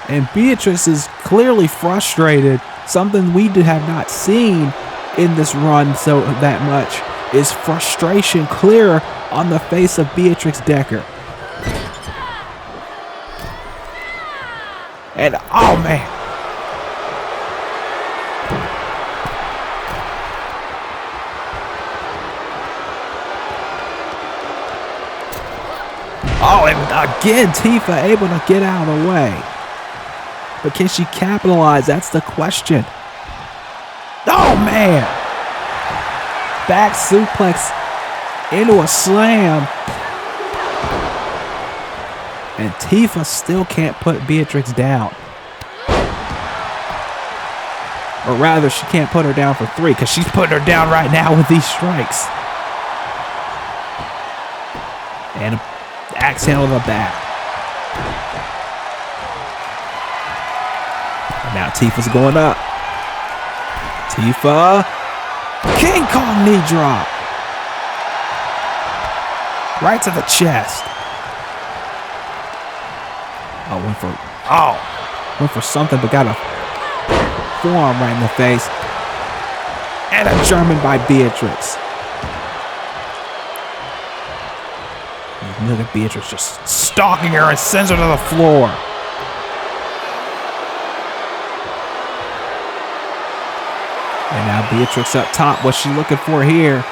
[SPEAKER 1] And Beatrix is clearly frustrated. Something we have not seen in this run so that much is frustration clear on the face of Beatrix Decker. And oh man. Oh, and again, Tifa able to get out of the way. But can she capitalize? That's the question. Oh, man. Back suplex into a slam. And Tifa still can't put Beatrix down. Or rather, she can't put her down for 3 because she's putting her down right now with these strikes. And axe handle to the back. And now Tifa's going up. Tifa. King Kong knee drop. Right to the chest. Went for something but got a forearm right in the face. And a German by Beatrix. Look at Beatrix just stalking her and sends her to the floor. And now Beatrix up top. What's she looking for here?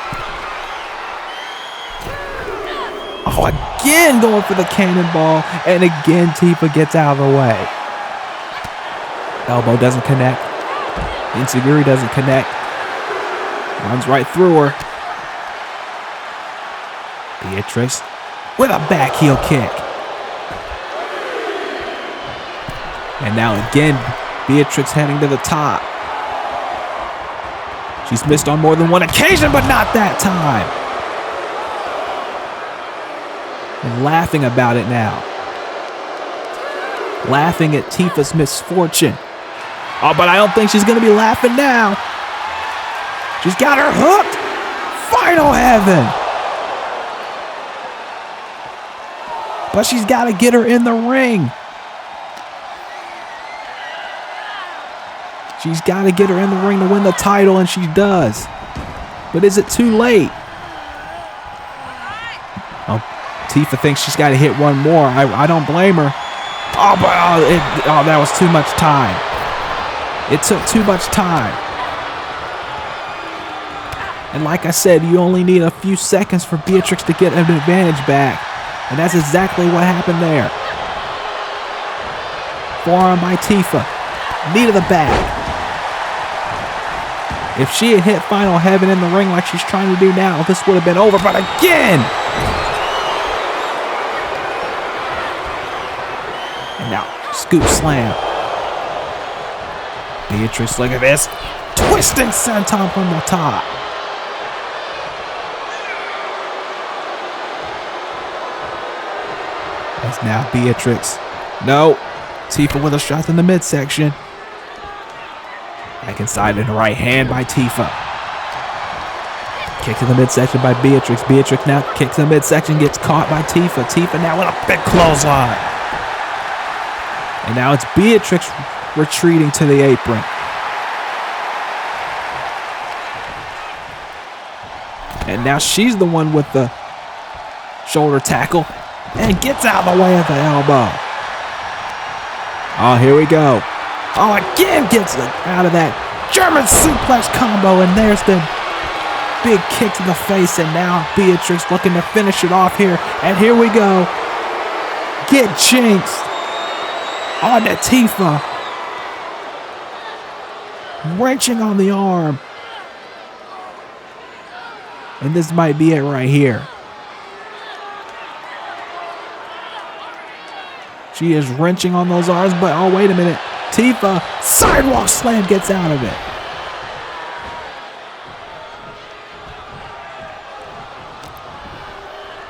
[SPEAKER 1] Oh, again going for the cannonball. And again Tifa gets out of the way. Elbow doesn't connect. Enziguri doesn't connect. Runs right through her. Beatrix with a back heel kick. And now again, Beatrix heading to the top. She's missed on more than one occasion, but not that time. And laughing about it now. Laughing at Tifa's misfortune. Oh, but I don't think she's going to be laughing now. She's got her hooked. Final heaven. But she's got to get her in the ring. She's got to get her in the ring to win the title, and she does. But is it too late? Oh, Tifa thinks she's got to hit one more. I don't blame her. Oh, but that was too much time. It took too much time. And like I said, you only need a few seconds for Beatrix to get an advantage back. And that's exactly what happened there. Forearm by Tifa. Knee to the back. If she had hit Final Heaven in the ring like she's trying to do now, this would have been over. But again! And now, scoop slam. Beatrix, look at this. Twisting senton from the top. That's now Beatrix. No. Tifa with a shot in the midsection. Back inside in the right hand by Tifa. Kick to the midsection by Beatrix. Beatrix now kicks to the midsection, gets caught by Tifa. Tifa now with a big clothesline. And now it's Beatrix retreating to the apron. And now she's the one with the shoulder tackle and gets out of the way of the elbow. Oh, here we go. Oh, again gets out of that German suplex combo, and there's the big kick to the face, and now Beatrix looking to finish it off here, and here we go. Get jinxed on to Tifa. Wrenching on the arm. And this might be it right here. She is wrenching on those arms, but oh, wait a minute. Tifa, sidewalk slam, gets out of it.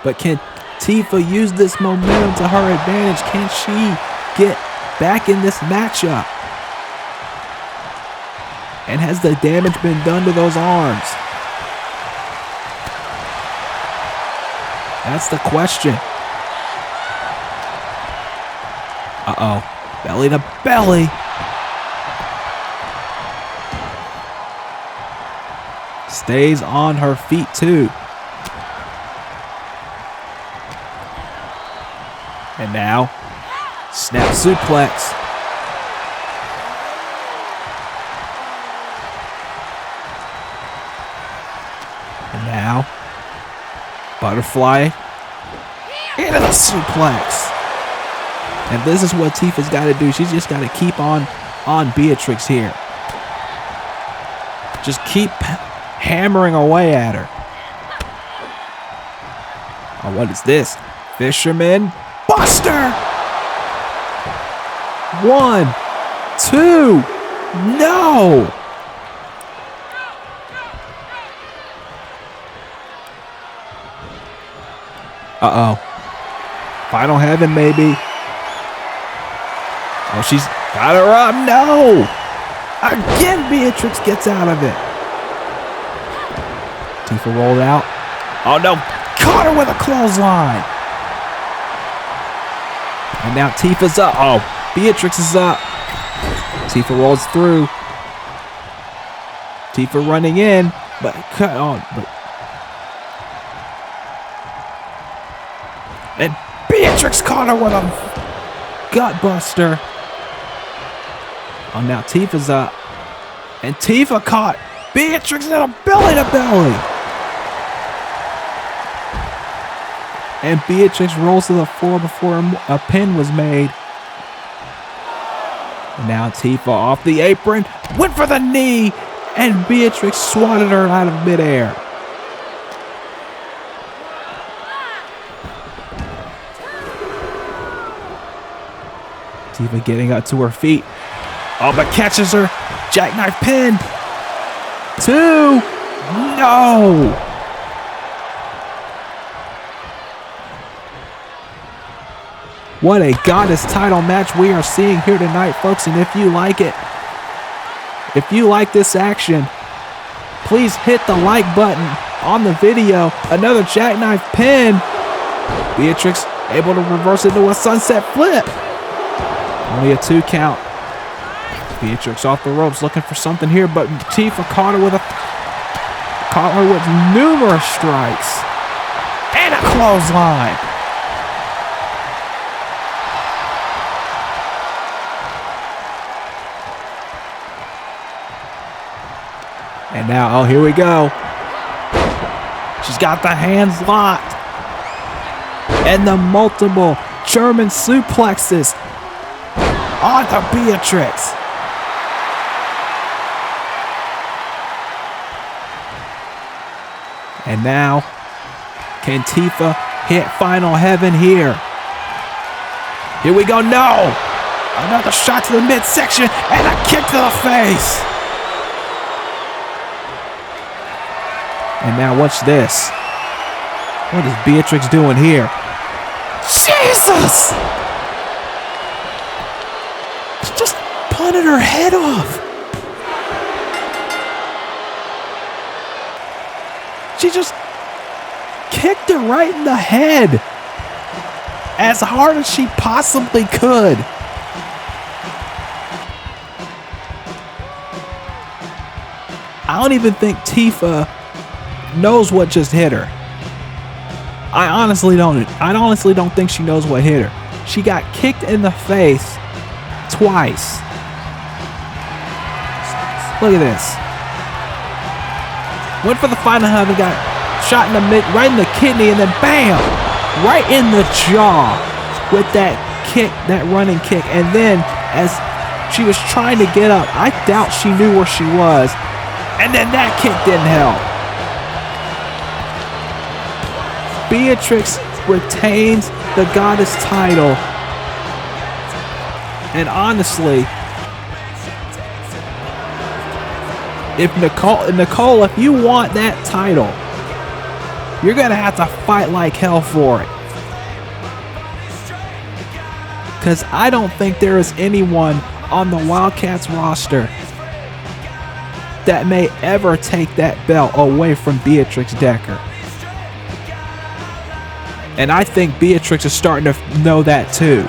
[SPEAKER 1] But can Tifa use this momentum to her advantage? Can she get back in this matchup? And has the damage been done to those arms? That's the question. Uh-oh. Belly to belly. Stays on her feet too. And now, snap suplex. And now, butterfly into the suplex. And this is what Tifa's got to do. She's just got to keep on Beatrix here. Just keep hammering away at her. Oh, what is this? Fisherman Buster! 1, 2, no! Uh-oh. Final Heaven, maybe. Oh, she's got her up. No! Again, Beatrix gets out of it. Tifa rolled out. Oh, no. Caught her with a clothesline. And now Tifa's up. Oh, Beatrix is up. Tifa rolls through. Tifa running in, but cut on. And Beatrix caught her with a gut buster. Oh, now Tifa's up. And Tifa caught Beatrix in a belly to belly. And Beatrix rolls to the floor before a pin was made. And now Tifa off the apron, went for the knee, and Beatrix swatted her out of midair. Tifa getting up to her feet. Oh, but catches her. Jackknife pin. 2. No. What a Goddess title match we are seeing here tonight, folks. And if you like it, if you like this action, please hit the like button on the video. Another jackknife pin. Beatrix able to reverse into a sunset flip. Only a 2 count. Beatrix off the ropes looking for something here, but Tifa caught her with numerous strikes. And a clothesline. And now, oh, here we go. She's got the hands locked. And the multiple German suplexes onto Beatrix. And now, can Tifa hit Final Heaven here? Here we go, no! Another shot to the midsection and a kick to the face. And now watch this. What is Beatrix doing here? Jesus! She just punted her head off. She just kicked her right in the head as hard as she possibly could. I don't even think Tifa knows what just hit her. I honestly don't think she knows what hit her. She got kicked in the face twice. Look at this. Went for the final heaven, got shot in the right in the kidney, and then bam! Right in the jaw with that kick, that running kick. And then as she was trying to get up, I doubt she knew where she was. And then that kick didn't help. Beatrix retains the Goddess title. And honestly, if Nicole, if you want that title, you're going to have to fight like hell for it. Because I don't think there is anyone on the Wildcats roster that may ever take that belt away from Beatrix Decker. And I think Beatrix is starting to know that too.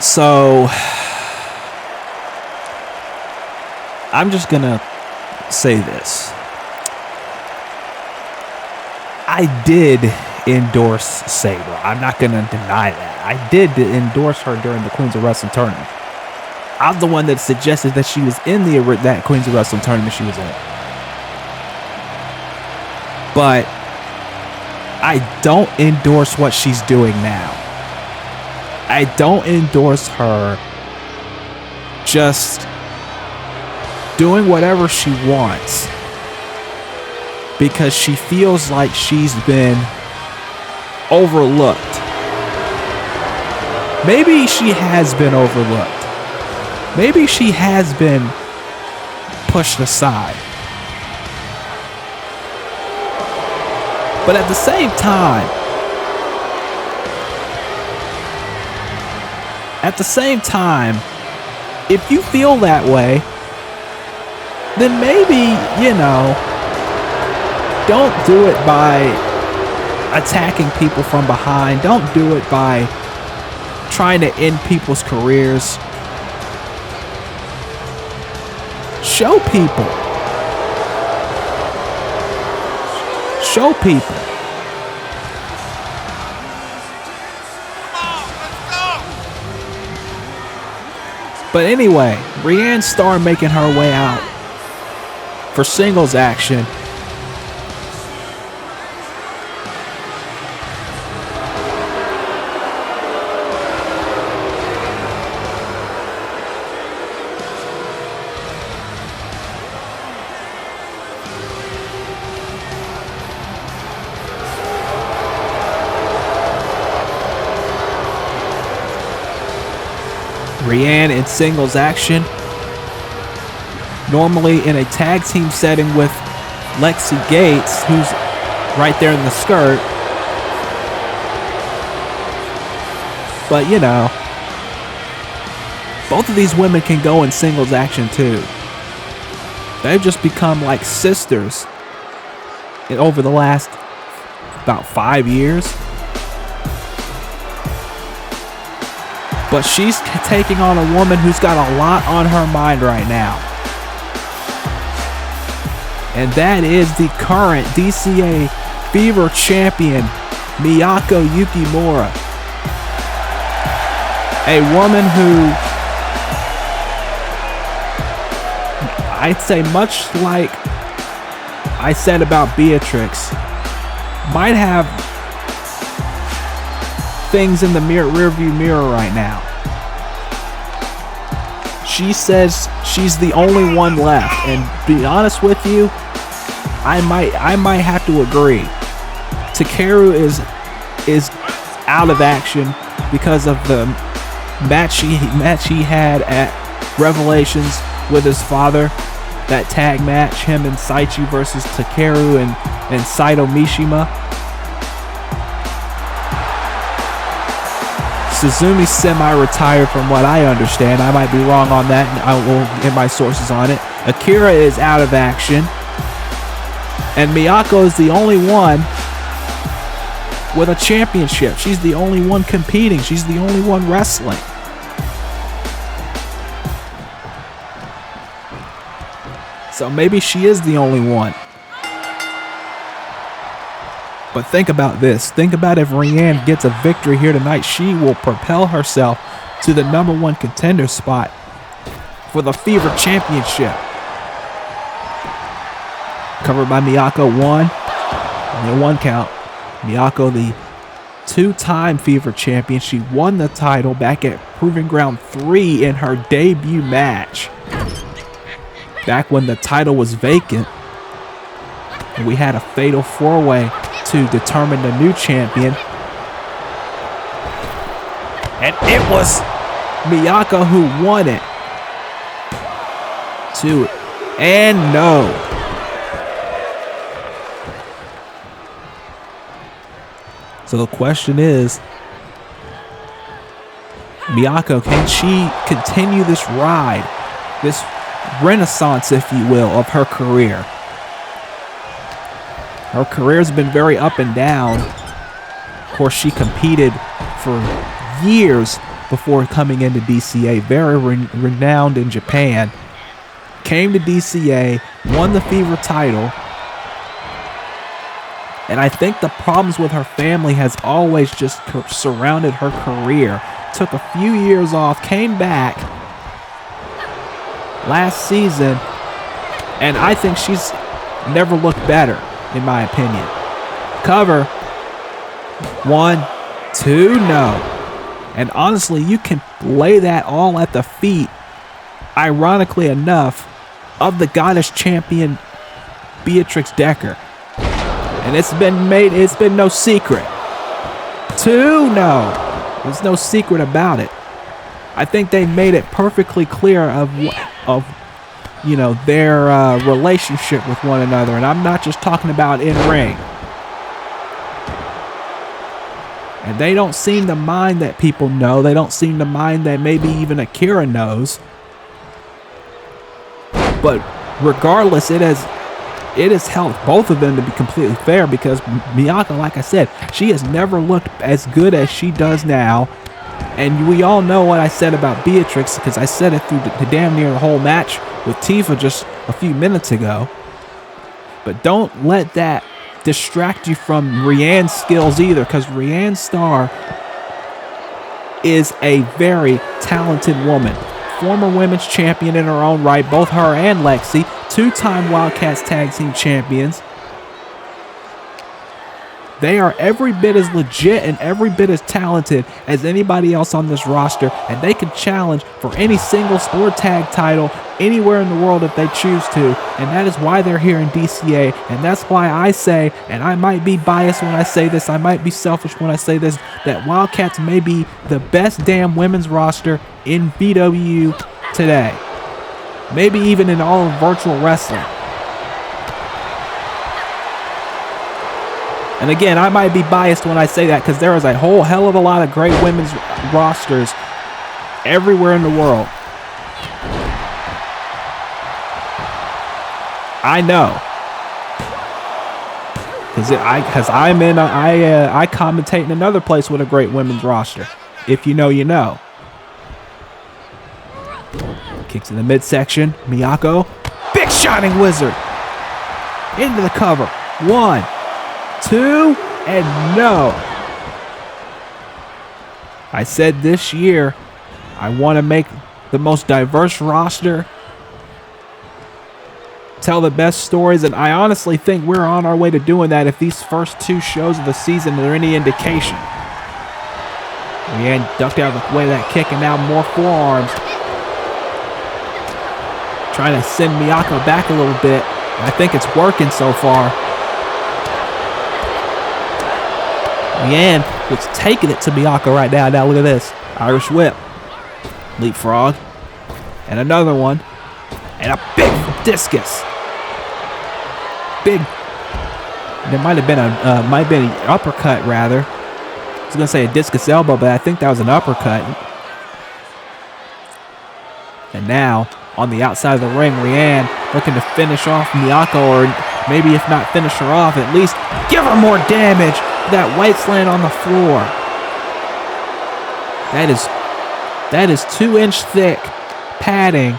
[SPEAKER 1] So I'm just gonna say this. I did endorse Saber. I'm not gonna deny that. I did endorse her during the Queens of Wrestling tournament. I was the one that suggested that she was in that Queens of Wrestling tournament she was in. But I don't endorse what she's doing now. I don't endorse her just doing whatever she wants because she feels like she's been overlooked. Maybe she has been overlooked. Maybe she has been pushed aside. But at the same time, if you feel that way, then maybe, don't do it by attacking people from behind. Don't do it by trying to end people's careers. Show people. Show people. But anyway, Rianne started making her way out for singles action. Rianne in singles action. Normally in a tag team setting with Lexi Gates, who's right there in the skirt. But, both of these women can go in singles action too. They've just become like sisters over the last about 5 years. But she's taking on a woman who's got a lot on her mind right now. And that is the current DCA Fever champion, Miyako Yukimura. A woman who, I'd say much like I said about Beatrix, might have things in the rearview mirror right now. She says she's the only one left, and to be honest with you, I might have to agree. Takeru is out of action because of the match he had at Revelations with his father. That tag match, him and Saichi versus Takeru and Saito Mishima. Suzumi's semi-retired from what I understand. I might be wrong on that, and I will get my sources on it. Akira is out of action. And Miyako is the only one with a championship. She's the only one competing. She's the only one wrestling. So maybe she is the only one. But think about this. Think about if Rianne gets a victory here tonight, she will propel herself to the #1 contender spot for the Fever Championship. Covered by Miyako, only a 1 count. Miyako, the 2-time Fever champion. She won the title back at Proving Ground 3 in her debut match. Back when the title was vacant. And we had a fatal 4-way to determine the new champion. And it was Miyako who won it. 2 and no. So the question is, Miyako, can she continue this ride, this renaissance, if you will, of her career? Her career's been very up and down. Of course, she competed for years before coming into DCA, very renowned in Japan. Came to DCA, won the Fever title. And I think the problems with her family has always just surrounded her career. Took a few years off, came back last season, and I think she's never looked better, in my opinion. Cover. 1, 2, no. And honestly, you can lay that all at the feet, ironically enough, of the goddess champion Beatrix Decker. And it's been no secret. 2, no. There's no secret about it. I think they made it perfectly clear of their relationship with one another, and I'm not just talking about in ring. And they don't seem to mind that people know. They don't seem to mind that maybe even Akira knows. But regardless, it has helped both of them to be completely fair, because Miyako, like I said, she has never looked as good as she does now. And we all know what I said about Beatrix, because I said it through the damn near the whole match with Tifa just a few minutes ago. But don't let that distract you from Rianne's skills either, because Rianne Starr is a very talented woman. Former women's champion in her own right, both her and Lexi, 2-time Wildcats Tag Team champions. They are every bit as legit and every bit as talented as anybody else on this roster, and they can challenge for any single sport tag title anywhere in the world if they choose to, and that is why they're here in DCA, and that's why I say, and I might be biased when I say this, I might be selfish when I say this, that Wildcats may be the best damn women's roster in VW today. Maybe even in all of virtual wrestling. And again, I might be biased when I say that, because there is a whole hell of a lot of great women's rosters everywhere in the world. I know, because I commentate in another place with a great women's roster. If you know, you know. Kicks in the midsection. Miyako, big shining wizard into the cover. 1, 2, and no. I said this year I want to make the most diverse roster, tell the best stories, and I honestly think we're on our way to doing that if these first 2 shows of the season are any indication. Rianne ducked out of the way of that kick, and now more forearms. Trying to send Miyako back a little bit. I think it's working so far. Rianne was taking it to Miyako right now. Now look at this. Irish whip. Leapfrog. And another one. And a big discus. Big. There might have been an uppercut rather. I was going to say a discus elbow, but I think that was an uppercut. And now, on the outside of the ring, Rianne looking to finish off Miyako, or maybe if not finish her off, at least give her more damage. That white slant on the floor. That is 2-inch thick padding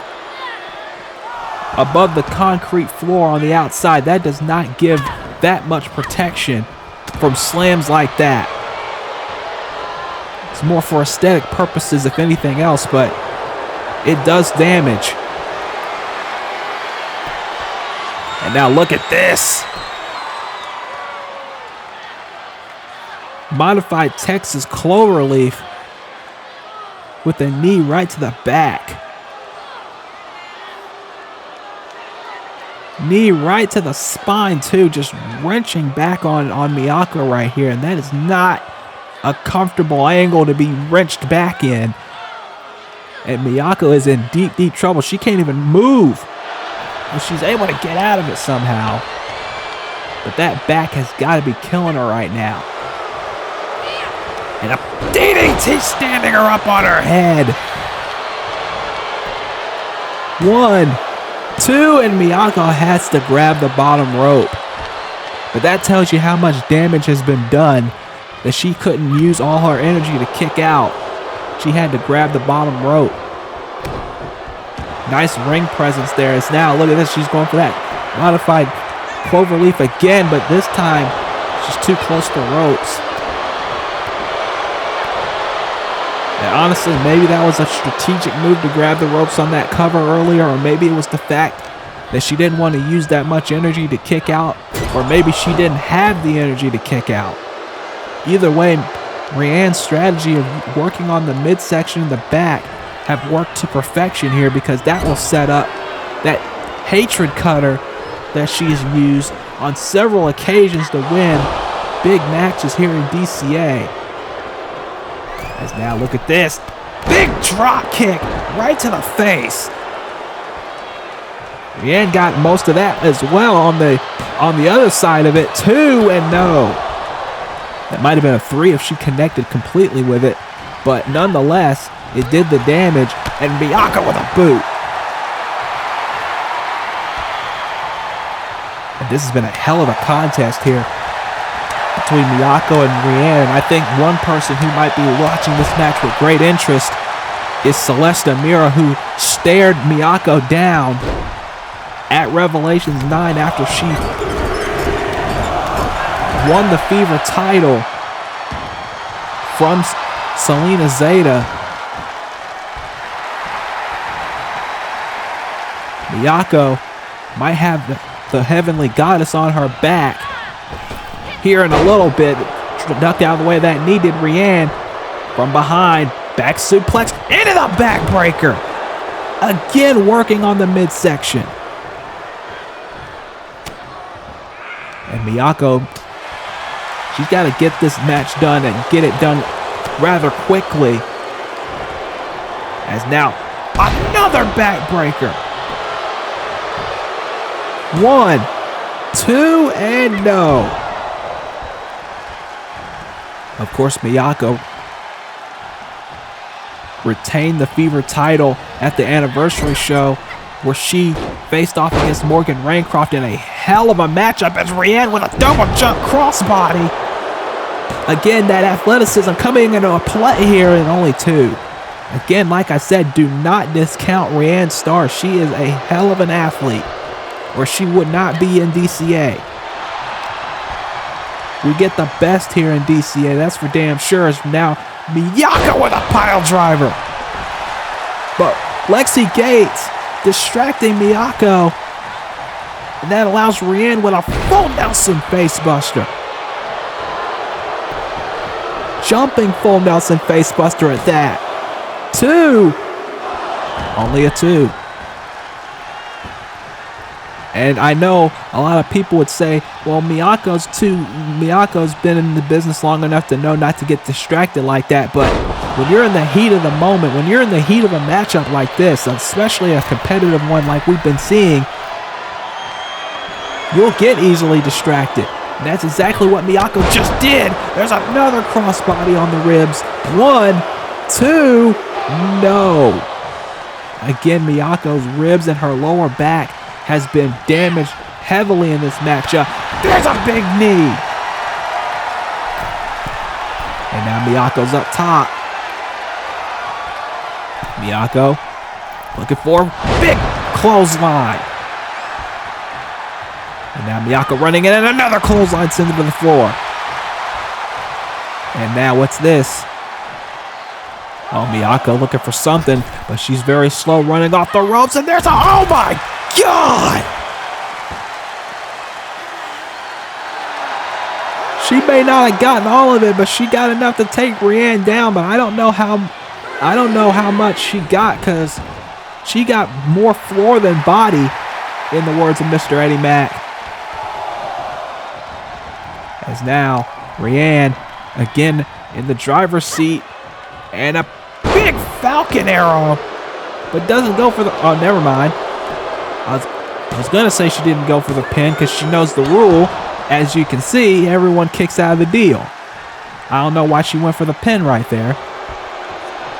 [SPEAKER 1] above the concrete floor on the outside. That does not give that much protection from slams like that. It's more for aesthetic purposes if anything else, but it does damage. And now look at this. Modified Texas cloverleaf with a knee right to the back. Knee right to the spine too, just wrenching back on Miyako right here. And that is not a comfortable angle to be wrenched back in. And Miyako is in deep, deep trouble. She can't even move. And she's able to get out of it somehow. But that back has got to be killing her right now. And a DDT standing her up on her head. 1, 2, and Miyako has to grab the bottom rope. But that tells you how much damage has been done, that she couldn't use all her energy to kick out. She had to grab the bottom rope. Nice ring presence there. It's now, look at this, she's going for that modified cloverleaf again, but this time she's too close to the ropes. And honestly, maybe that was a strategic move to grab the ropes on that cover earlier, or maybe it was the fact that she didn't want to use that much energy to kick out, or maybe she didn't have the energy to kick out. Either way, Rianne's strategy of working on the midsection and the back have worked to perfection here, because that will set up that hatred cutter that she's used on several occasions to win big matches here in DCA. As now, look at this. Big drop kick right to the face. Rianne got most of that as well on the other side of it. 2 and no. That might have been a 3 if she connected completely with it, but nonetheless, it did the damage. And Miyako with a boot. And this has been a hell of a contest here between Miyako and Rianne. I think one person who might be watching this match with great interest is Celeste Mira, who stared Miyako down at Revelations 9 after she won the Fever title from Selena Zeta. Miyako might have the Heavenly Goddess on her back here in a little bit. Ducked out of the way of that knee did Rianne. From behind, back suplex into the backbreaker. Again, working on the midsection. And Miyako, she's got to get this match done and get it done rather quickly. As now, another backbreaker. 1, 2, and no. Of course, Miyako retained the Fever title at the anniversary show, where she faced off against Morgan Raincroft in a hell of a matchup as Rianne with a double jump crossbody. Again, that athleticism coming into a play here in only 2. Again, like I said, do not discount Rianne's star. She is a hell of an athlete, or she would not be in DCA. We get the best here in DCA, that's for damn sure. As now, Miyako with a pile driver. But Lexi Gates distracting Miyako. And that allows Rianne with a full Nelson facebuster. Jumping full Nelson facebuster at that. 2. Only a 2. And I know a lot of people would say, well, Miyako's been in the business long enough to know not to get distracted like that. But when you're in the heat of the moment, when you're in the heat of a matchup like this, especially a competitive one like we've been seeing, you'll get easily distracted. And that's exactly what Miyako just did. There's another crossbody on the ribs. 1, 2, no. Again, Miyako's ribs and her lower back has been damaged heavily in this matchup. There's a big knee. And now Miyako's up top. Miyako looking for big clothesline. And now Miyako running in and another clothesline sends him to the floor. And now what's this? Oh, Miyako looking for something, but she's very slow running off the ropes, and there's a, oh my God! She may not have gotten all of it, but she got enough to take Rianne down, but I don't know how much she got, because she got more floor than body, in the words of Mr. Eddie Mack. As now, Rianne again in the driver's seat, and a big Falcon arrow, but doesn't go for the, oh, never mind. I was going to say she didn't go for the pin because she knows the rule. As you can see, everyone kicks out of the deal. I don't know why she went for the pin right there.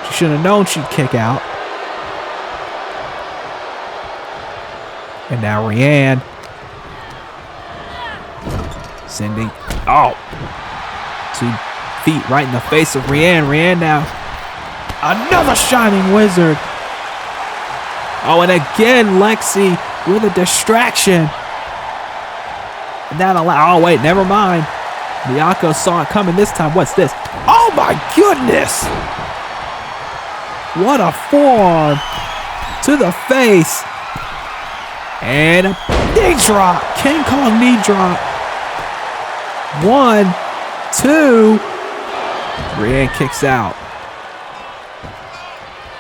[SPEAKER 1] She should have known she'd kick out. And now Rianne sending, oh, 2 feet right in the face of Rianne. Rianne now Another Shining Wizard. Oh, and again, Lexi with a distraction. And that oh, wait, never mind. Miyako saw it coming this time. What's this? Oh, my goodness. What a forearm to the face. And a knee drop. King Kong knee drop. 1, 2. Brienne kicks out.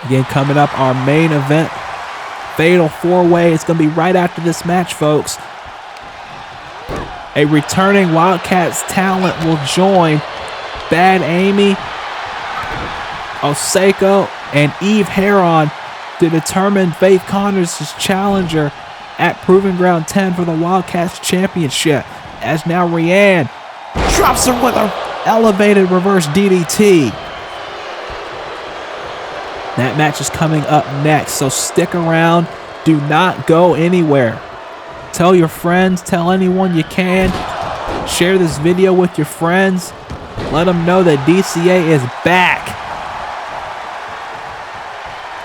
[SPEAKER 1] Again, coming up, our main event. Fatal 4-way. It's going to be right after this match, folks. A returning Wildcats talent will join Bad Amy, Osako, and Eve Heron to determine Faith Connors' challenger at Proving Ground 10 for the Wildcats Championship. As now Rianne drops her with an elevated reverse DDT. That match is coming up next, so stick around. Do not go anywhere. Tell your friends, tell anyone you can. Share this video with your friends. Let them know that DCA is back.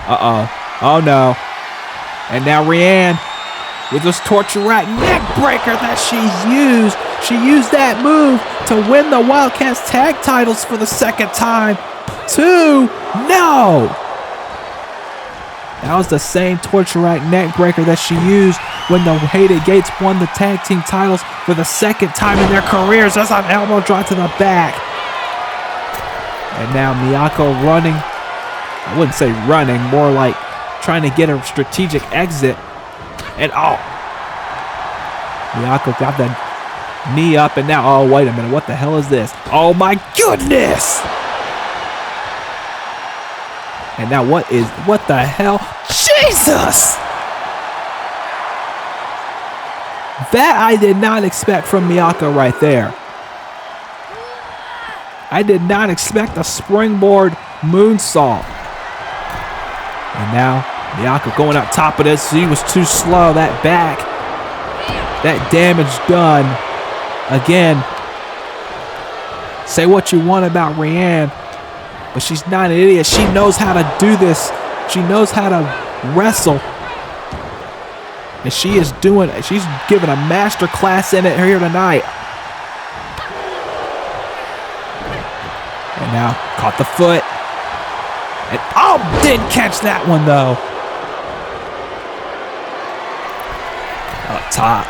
[SPEAKER 1] Uh-oh. Oh, no. And now Rianne with this torture rack neck breaker that she's used. She used that move to win the Wildcats tag titles for the second time. 2. No! That was the same torture rack neck breaker that she used when the Hated Gates won the tag team titles for the second time in their careers. That's an elbow drop to the back. And now Miyako running. I wouldn't say running, more like trying to get a strategic exit. And oh, Miyako got that knee up, and now, oh, wait a minute, what the hell is this? Oh my goodness! And now what the hell? Jesus! That I did not expect from Miyako right there. I did not expect a springboard moonsault. And now Miyako going up top of this. He was too slow. That back. That damage done. Again. Say what you want about Rianne, but she's not an idiot. She knows how to do this. She knows how to wrestle. And she's giving a master class in it here tonight. And now caught the foot. And oh, didn't catch that one though. Up top.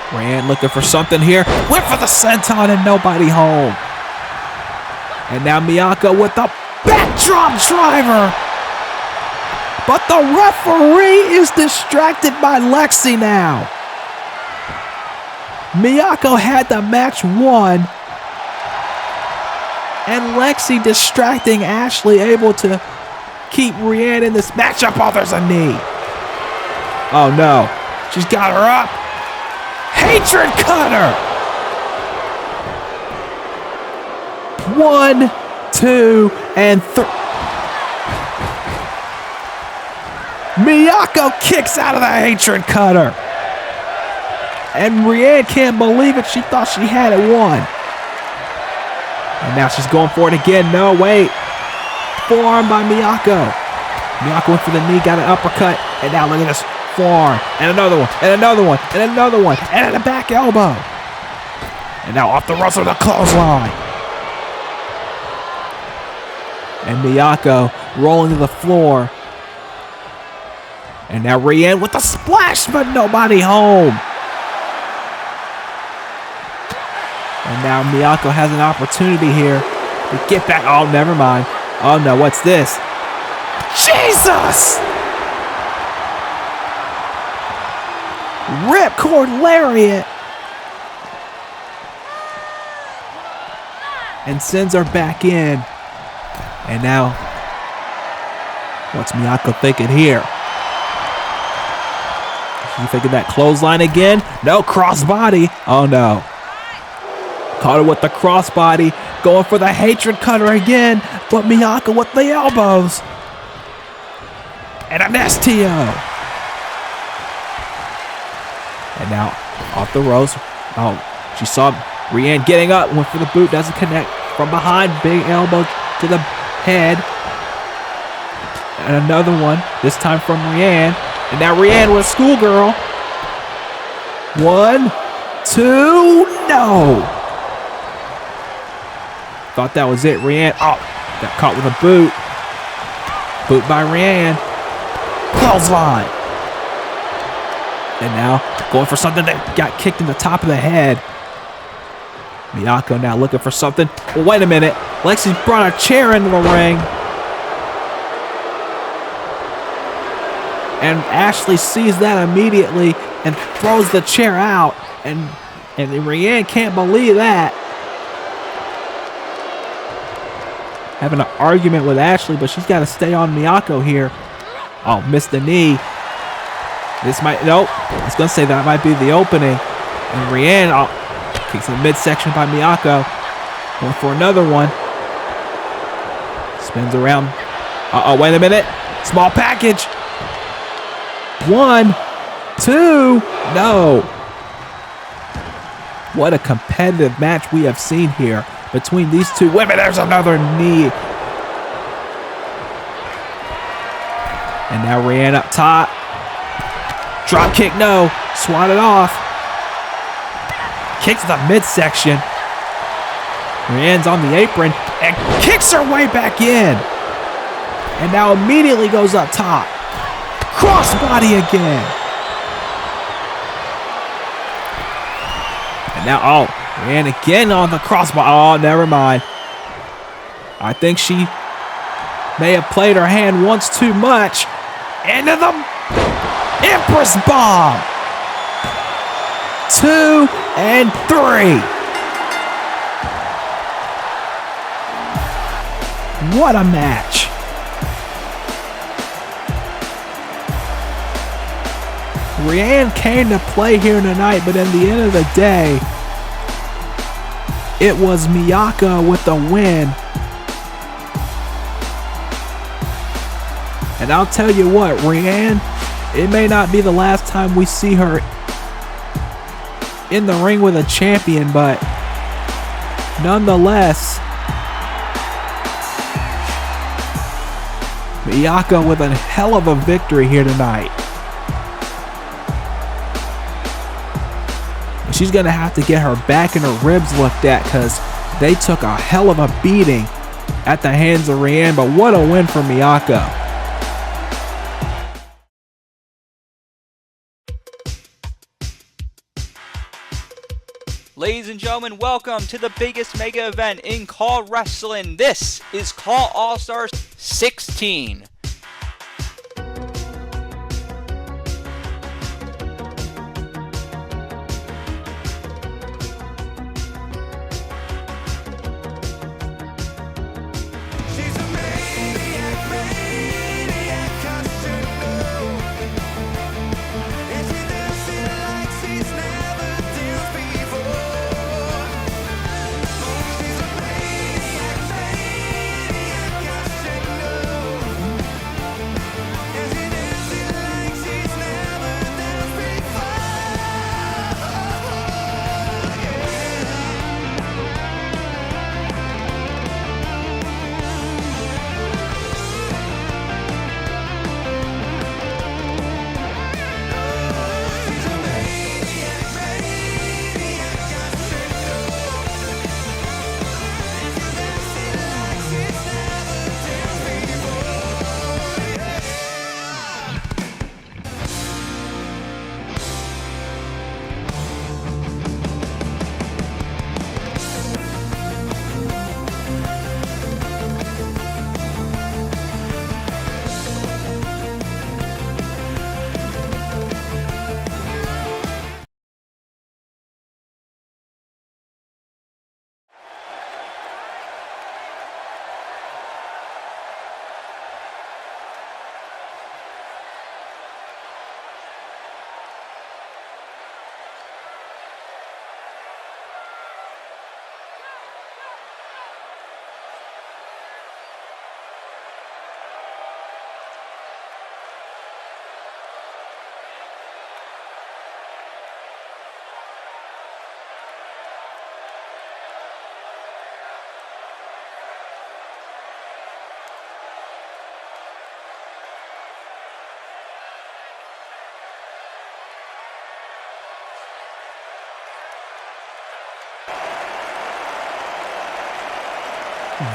[SPEAKER 1] Rianne looking for something here. Went for the senton and nobody home. And now Miyako with the backdrop driver. But the referee is distracted by Lexi now. Miyako had the match won. And Lexi distracting Ashley, able to keep Rianne in this matchup. Oh, there's a knee. Oh, no. She's got her up. Hatred cutter. 1, 2, and 3. Miyako kicks out of the hatred cutter. And Rianne can't believe it. She thought she had it won. And now she's going for it again. No, wait. Forearm by Miyako. Miyako went for the knee, got an uppercut. And now look at this forearm. And another one. And another one. And another one. And a back elbow. And now off the ropes with a clothesline. And Miyako rolling to the floor. And now Rianne with the splash, but nobody home. And now Miyako has an opportunity here to get back. Oh, never mind. Oh, no, what's this? Jesus! Ripcord lariat. And sends her back in. And now, what's Miyako thinking here? You thinking that clothesline again? No, crossbody. Oh, no. Caught her with the crossbody. Going for the hatred cutter again. But Miyako with the elbows. And an STO. And now off the ropes. Oh, she saw Rianne getting up. Went for the boot. Doesn't connect. From behind. Big elbow to the head. And another one, this time from Rianne. And now Rianne with a schoolgirl. 1, 2, no. Thought that was it. Rianne, oh, got caught with a boot. Boot by Rianne. Clothesline. And now going for something that got kicked in the top of the head. Miyako now looking for something. Well, wait a minute. Lexi's brought a chair into the ring. And Ashley sees that immediately and throws the chair out. And Rianne can't believe that. Having an argument with Ashley, but she's got to stay on Miyako here. Oh, missed the knee. This might, nope. I was going to say that might be the opening. And Rianne, oh, kicks in the midsection by Miyako. Going for another one. Spins around. Uh-oh, wait a minute. Small package. 1, 2, no. What a competitive match we have seen here between these two women. There's another knee. And now Rianne up top. Drop kick, no. Swatted off. Kicks the midsection. Rianne's on the apron and kicks her way back in. And now immediately goes up top. Crossbody again. And now, oh, Rianne again on the crossbody. Oh, never mind. I think she may have played her hand once too much. Into the Empress Bomb. 2 and 3. What a match. Rianne came to play here tonight, but at the end of the day, it was Miyako with the win. And I'll tell you what, Rianne, it may not be the last time we see her in the ring with a champion, but nonetheless, Miyako with a hell of a victory here tonight. She's going to have to get her back and her ribs looked at because they took a hell of a beating at the hands of Rianne, but what a win for Miyako.
[SPEAKER 2] Ladies and gentlemen, welcome to the biggest mega event in CAW Wrestling. This is CAW All-Stars 16.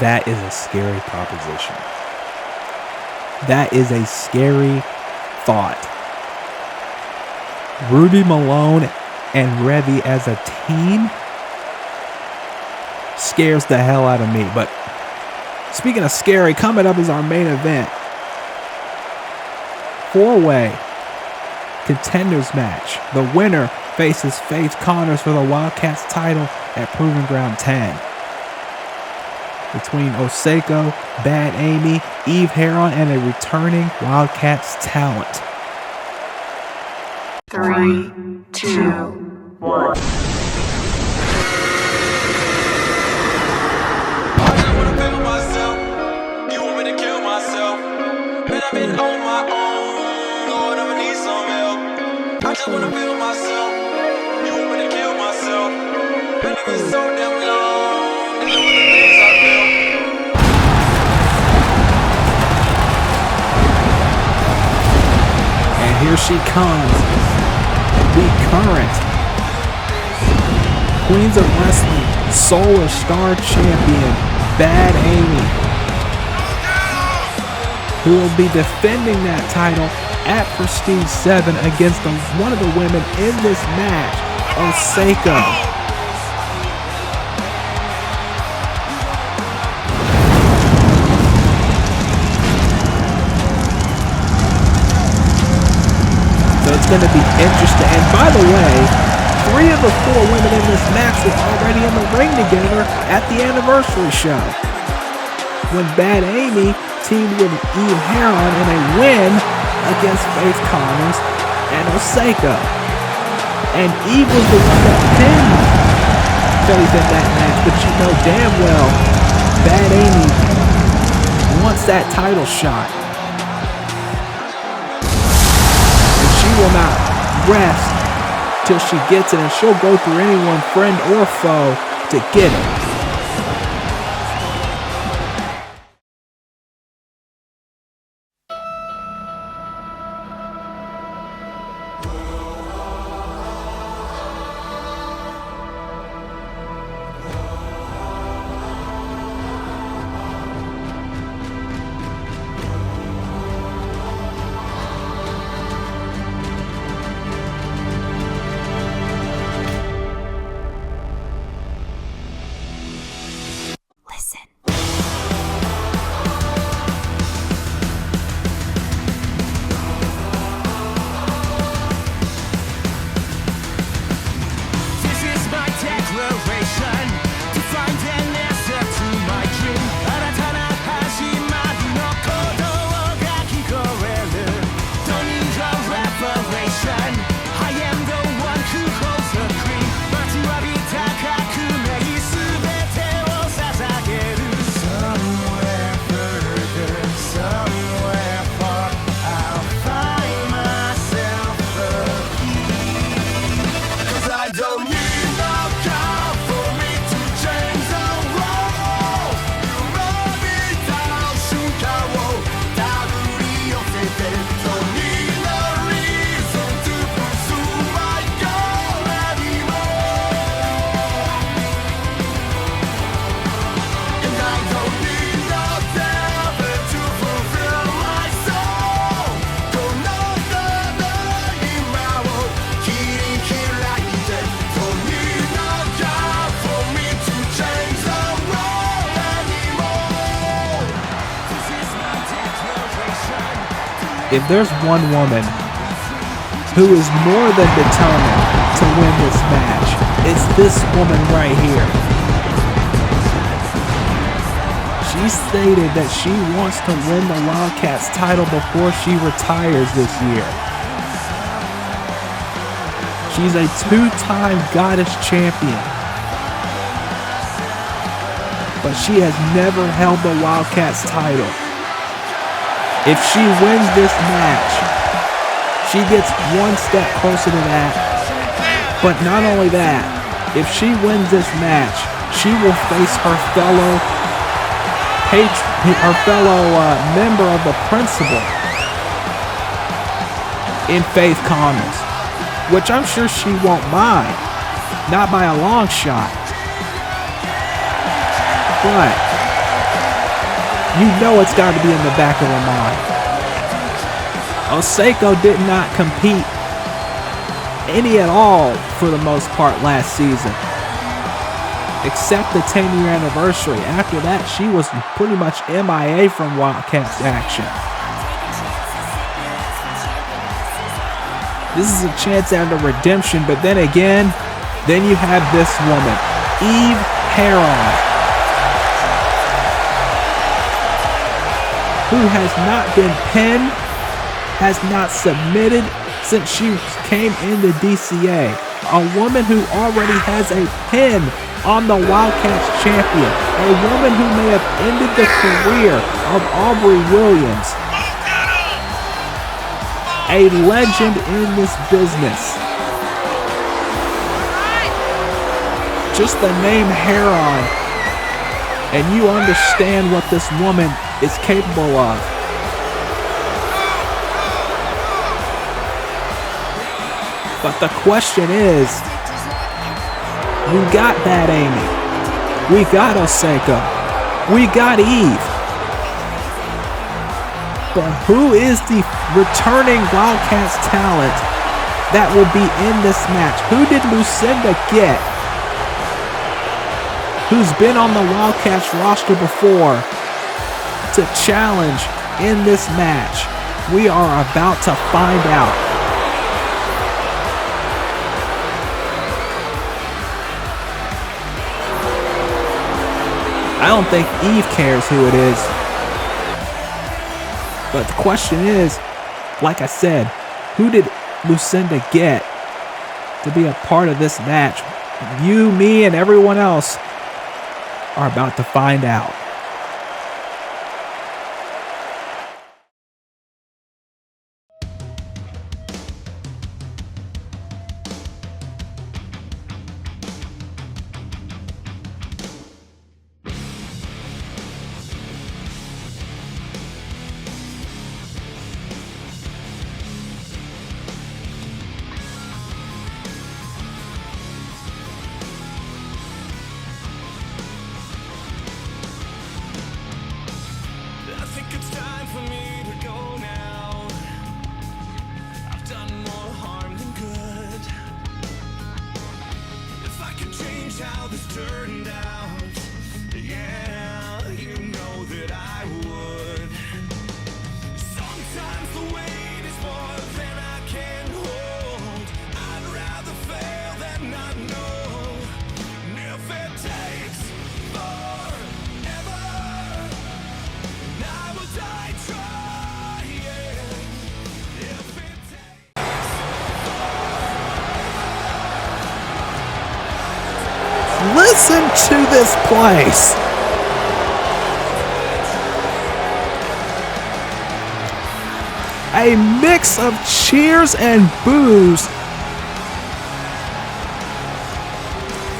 [SPEAKER 1] That is a scary proposition. That is a scary thought. Ruby Malone and Revy as a team scares the hell out of me. But speaking of scary, coming up is our main event. 4-way contenders match. The winner faces Faith Connors for the Wildcats title at Proving Ground 10. Between Oseko, Bad Amy, Eve Heron, and a returning Wildcats talent.
[SPEAKER 3] 3, 2, 1.
[SPEAKER 4] I just wanna feel myself. You want me to kill myself. Been in this so damn long. And doing the things I feel.
[SPEAKER 1] And here she comes. The current Queens of Wrestling Solar Star Champion, Bad Amy, who will be defending that title at Prestige 7 against one of the women in this match, Oseko. So it's going to be interesting. And by the way, 3 of the 4 women in this match were already in the ring together at the anniversary show, when Bad Amy teamed with Eve Heron in a win against Faith Connors and Oseko. And Eve was the one that pinned Faith in that match, but you know damn well Bad Amy wants that title shot. And she will not rest till she gets it, and she'll go through anyone, friend or foe, to get it. If there's one woman who is more than determined to win this match, it's this woman right here. She stated that she wants to win the Wildcats title before she retires this year. She's a 2-time Goddess champion, but she has never held the Wildcats title. If she wins this match, she gets one step closer to that. But not only that, if she wins this match, she will face her fellow member of the principal in Faith Connors, which I'm sure she won't mind, not by a long shot. But You know it's got to be in the back of her mind. Osako did not compete any at all for the most part last season, except the 10-year anniversary. After that, she was pretty much MIA from Wildcats action. This is a chance at a redemption, but then again, then you have this woman, Eve Heron, who has not been pinned, has not submitted since she came into DCA. A woman who already has a pin on the Wildcats champion. A woman who may have ended the career of Aubrey Williams. A legend in this business. Just the name Heron, and you understand what this woman is capable of. But the question is, we got Bad Amy, we got Osako, we got Eve. But who is the returning Wildcats talent that will be in this match? Who did Lucinda get, who's been on the Wildcats roster before, to challenge in this match? We are about to find out. I don't think Eve cares who it is. But the question is, like I said, who did Lucinda get to be a part of this match? You, me, and everyone else are about to find out.
[SPEAKER 4] I think it's time for me to go now. I've done more harm than good. If I could change how this turned out, yeah, you know that I would. Sometimes the weight is more than I can hold. I'd rather fail than not know. And if it takes forever, I will die trying. If it
[SPEAKER 1] Listen to this place. A mix of cheers and boos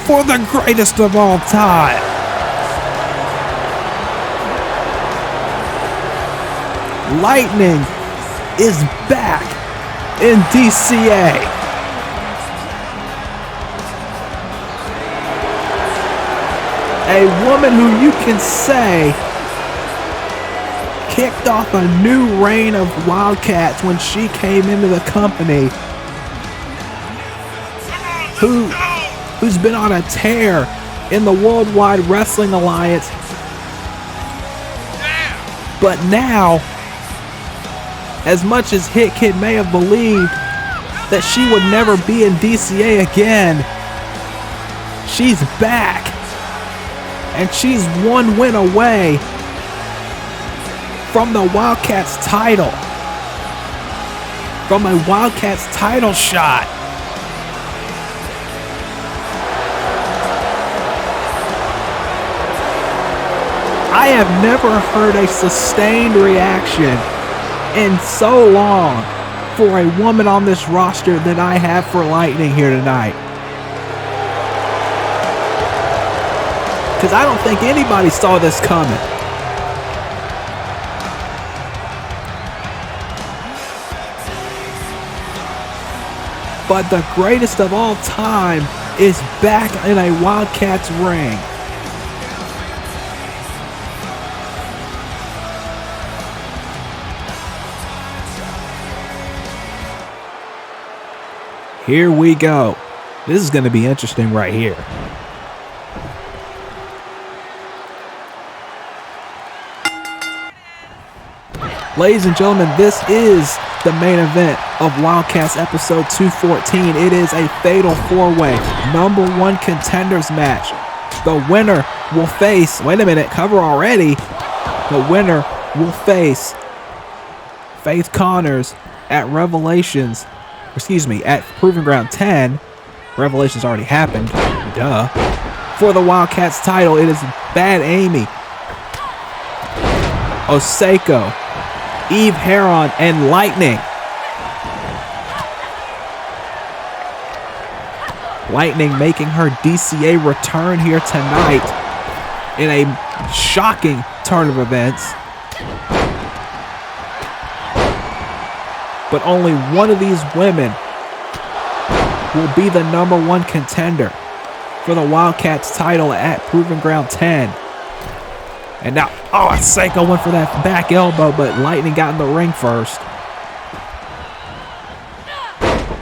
[SPEAKER 1] for the greatest of all time. Lightning is back in DCA. A woman who you can say kicked off a new reign of Wildcats when she came into the company, who's been on a tear in the Worldwide Wrestling Alliance. But now, as much as Hit Kid may have believed that she would never be in DCA again, she's back. And she's one win away from the Wildcats title. From a Wildcats title shot. I have never heard a sustained reaction in so long for a woman on this roster that I have for Lightning here tonight. Because I don't think anybody saw this coming. But the greatest of all time is back in a Wildcats ring. Here we go. This is going to be interesting right here. Ladies and gentlemen, this is the main event of Wildcats episode 214. It is a fatal four-way number one contenders match. The winner will face, wait a minute, cover already. The winner will face Faith Connors at at Proving Ground 10. Revelations already happened, duh. For the Wildcats title, it is Bad Amy, Oseko, Eve Heron, and Lightning. Lightning making her DCA return here tonight in a shocking turn of events. But only one of these women will be the number one contender for the Wildcats title at Proving Ground 10. And now, Oseko went for that back elbow, but Lightning got in the ring first.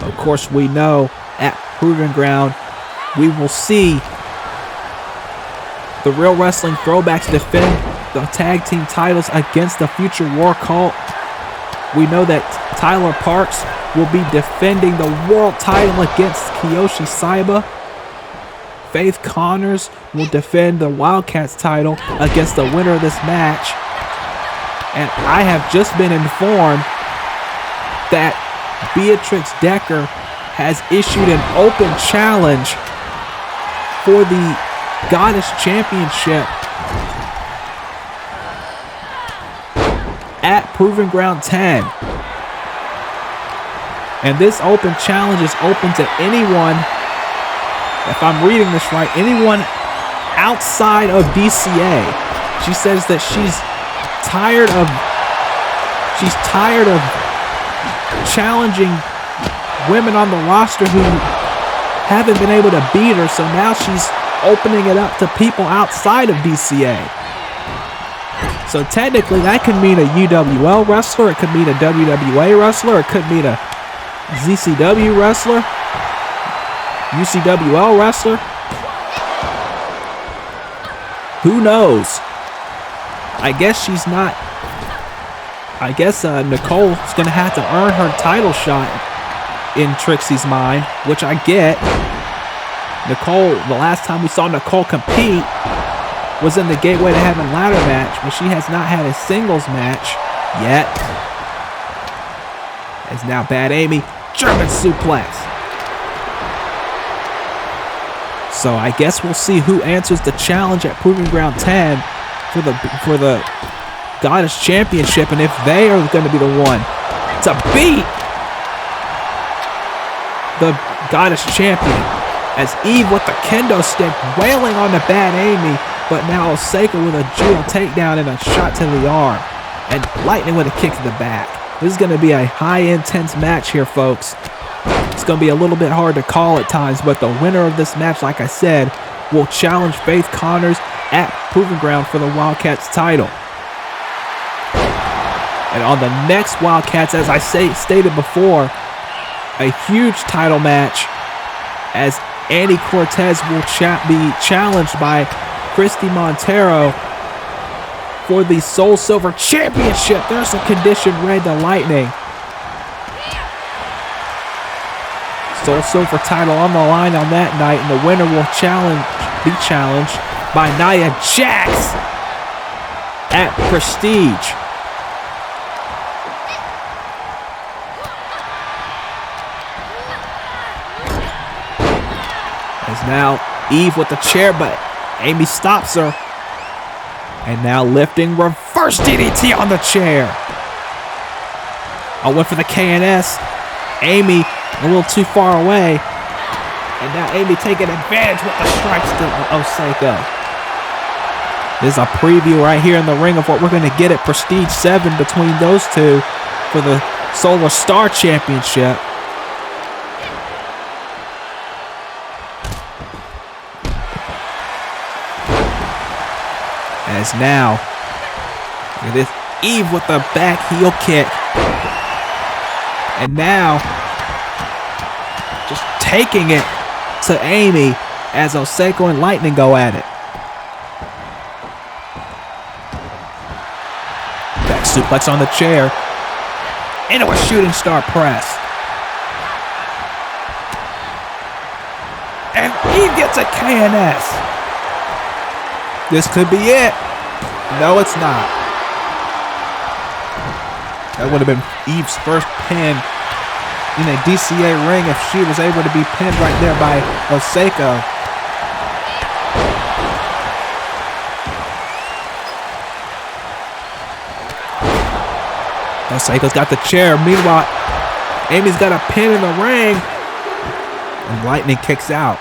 [SPEAKER 1] Of course, we know at Proving Ground, we will see the Real Wrestling Throwbacks defend the tag team titles against the Future War Cult. We know that Tyler Parks will be defending the world title against Kiyoshi Saiba. Faith Connors will defend the Wildcats title against the winner of this match. And I have just been informed that Beatrix Decker has issued an open challenge for the Goddess Championship at Proving Ground 10. And this open challenge is open to anyone, if I'm reading this right, anyone outside of DCA. She says that she's tired of challenging women on the roster who haven't been able to beat her, so now she's opening it up to people outside of DCA. So technically that could mean a UWL wrestler, it could mean a WWA wrestler, it could mean a ZCW wrestler, UCWL wrestler. Who knows? I guess Nicole is going to have to earn her title shot in Trixie's mind, which I get. Nicole, the last time we saw Nicole compete was in the Gateway to Heaven ladder match, but she has not had a singles match yet. As now Bad Amy, German suplex. So I guess we'll see who answers the challenge at Proving Ground 10 for the Goddess Championship, and if they are going to be the one to beat the Goddess Champion, as Eve with the kendo stick wailing on the Bad Amy, but now Oseko with a judo takedown and a shot to the arm, and Lightning with a kick to the back. This is going to be a high intense match here, folks. It's going to be a little bit hard to call at times, but the winner of this match, like I said, will challenge Faith Connors at Proving Ground for the Wildcats title. And on the next Wildcats, as I stated before, a huge title match as Annie Cortez will be challenged by Christy Montero for the Soul Silver Championship. There's a condition red to Lightning. Soul Silver title on the line on that night, and the winner will be challenged by Nia Jax at Prestige. As now Eve with the chair, but Amy stops her. And now lifting reverse DDT on the chair. I went for the KNS. Amy a little too far away. And now Amy taking advantage with the strikes to Oseko. This is a preview right here in the ring of what we're going to get at Prestige 7 between those two for the Solar Star Championship. As now, look at this, Eve with the back heel kick. And now, just taking it to Amy as Oseko and Lightning go at it. Back suplex on the chair. Into a shooting star press. And Eve gets a KNS. This could be it. No, it's not. That would have been Eve's first pin in a DCA ring if she was able to be pinned right there by Oseko. Oseko's got the chair. Meanwhile, Amy's got a pin in the ring. And Lightning kicks out.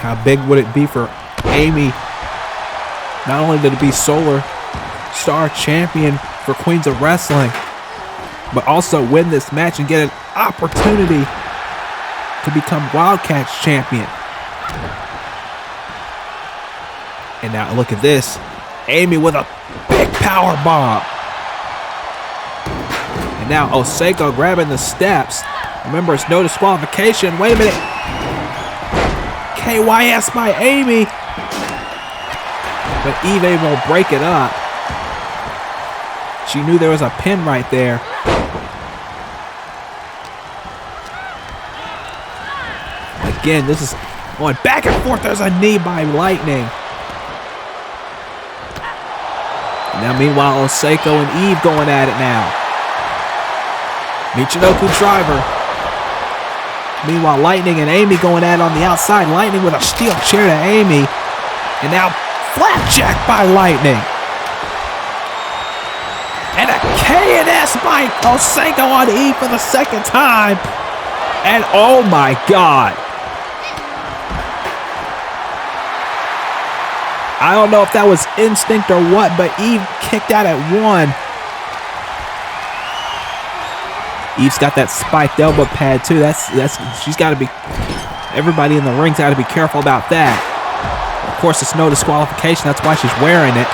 [SPEAKER 1] How big would it be for Amy? Not only did it be Solar Star Champion for Queens of Wrestling, but also win this match and get an opportunity to become Wildcats Champion. And now look at this. Amy with a big power bomb. And now Oseko grabbing the steps. Remember, it's no disqualification. Wait a minute. KYS by Amy. But Eve able to break it up. She knew there was a pin right there. Again, this is going back and forth. There's a knee by Lightning. Now, meanwhile, Oseko and Eve going at it now. Michinoku driver. Meanwhile, Lightning and Amy going at it on the outside. Lightning with a steel chair to Amy. And now, flapjack by Lightning. And a KNS by Oseko on Eve for the second time. And oh my God. I don't know if that was instinct or what, but Eve kicked out at one. Eve's got that spiked elbow pad too. She's got to be. Everybody in the ring's got to be careful about that. Of course, it's no disqualification. That's why she's wearing it.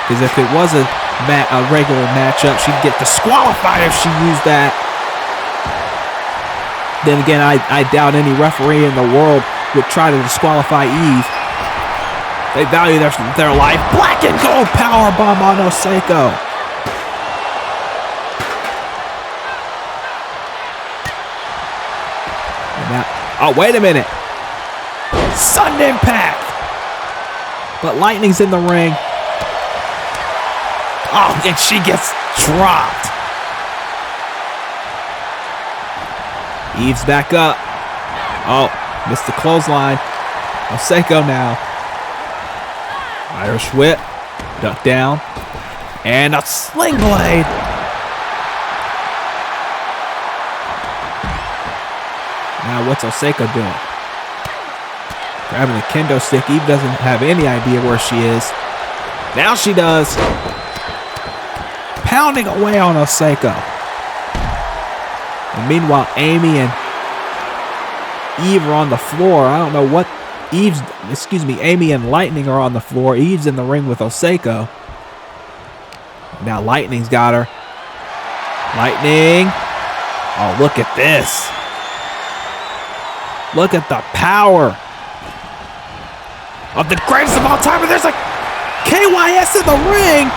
[SPEAKER 1] Because if it was a regular matchup, she'd get disqualified if she used that. Then again, I doubt any referee in the world would try to disqualify Eve. They value their life. Black and gold powerbomb on Oseko. And now, oh, wait a minute. Sudden impact. But Lightning's in the ring. Oh, and she gets dropped. Eve's back up. Oh, missed the clothesline. Oseko now. Irish whip, duck down, and a sling blade. Now what's Oseko doing? Grabbing the kendo stick. Eve doesn't have any idea where she is. Now she does. Pounding away on Oseko. And meanwhile, Amy and Eve are on the floor. I don't know what Amy and Lightning are on the floor. Eve's in the ring with Oseko. Now Lightning's got her. Lightning. Oh, look at this. Look at the power of the greatest of all time. And there's a KYS in the ring.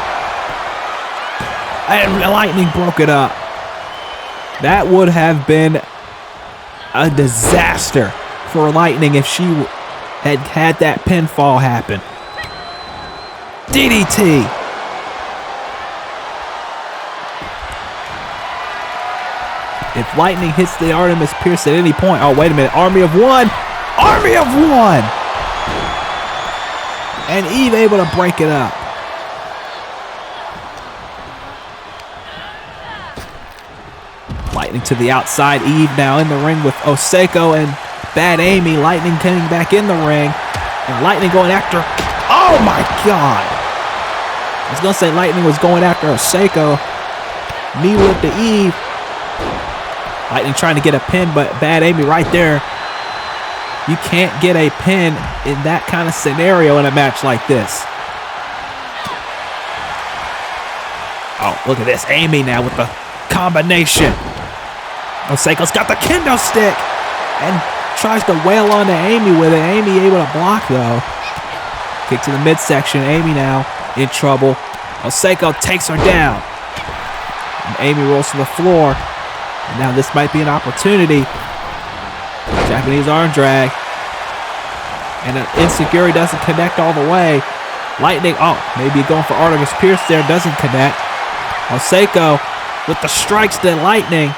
[SPEAKER 1] And Lightning broke it up. That would have been a disaster for Lightning if she had that pinfall happen. DDT. If Lightning hits the Artemis Pierce at any point. Oh, wait a minute. Army of One. Army of One. And Eve able to break it up. Lightning to the outside. Eve now in the ring with Oseko and Bad Amy. Lightning coming back in the ring. And Lightning going after. Oh my God. I was going to say Lightning was going after Oseko. Knee whip to Eve. Lightning trying to get a pin, but Bad Amy right there. You can't get a pin in that kind of scenario in a match like this. Oh, look at this. Amy now with the combination. Oseko's got the kendo stick and tries to wail onto Amy with it. Amy able to block, though. Kick to the midsection. Amy now in trouble. Oseko takes her down. And Amy rolls to the floor. And now this might be an opportunity. Japanese arm drag. And an insecurity doesn't connect all the way. Lightning, oh, maybe going for Artemis Pierce there, doesn't connect. Oseko with the strikes to Lightning.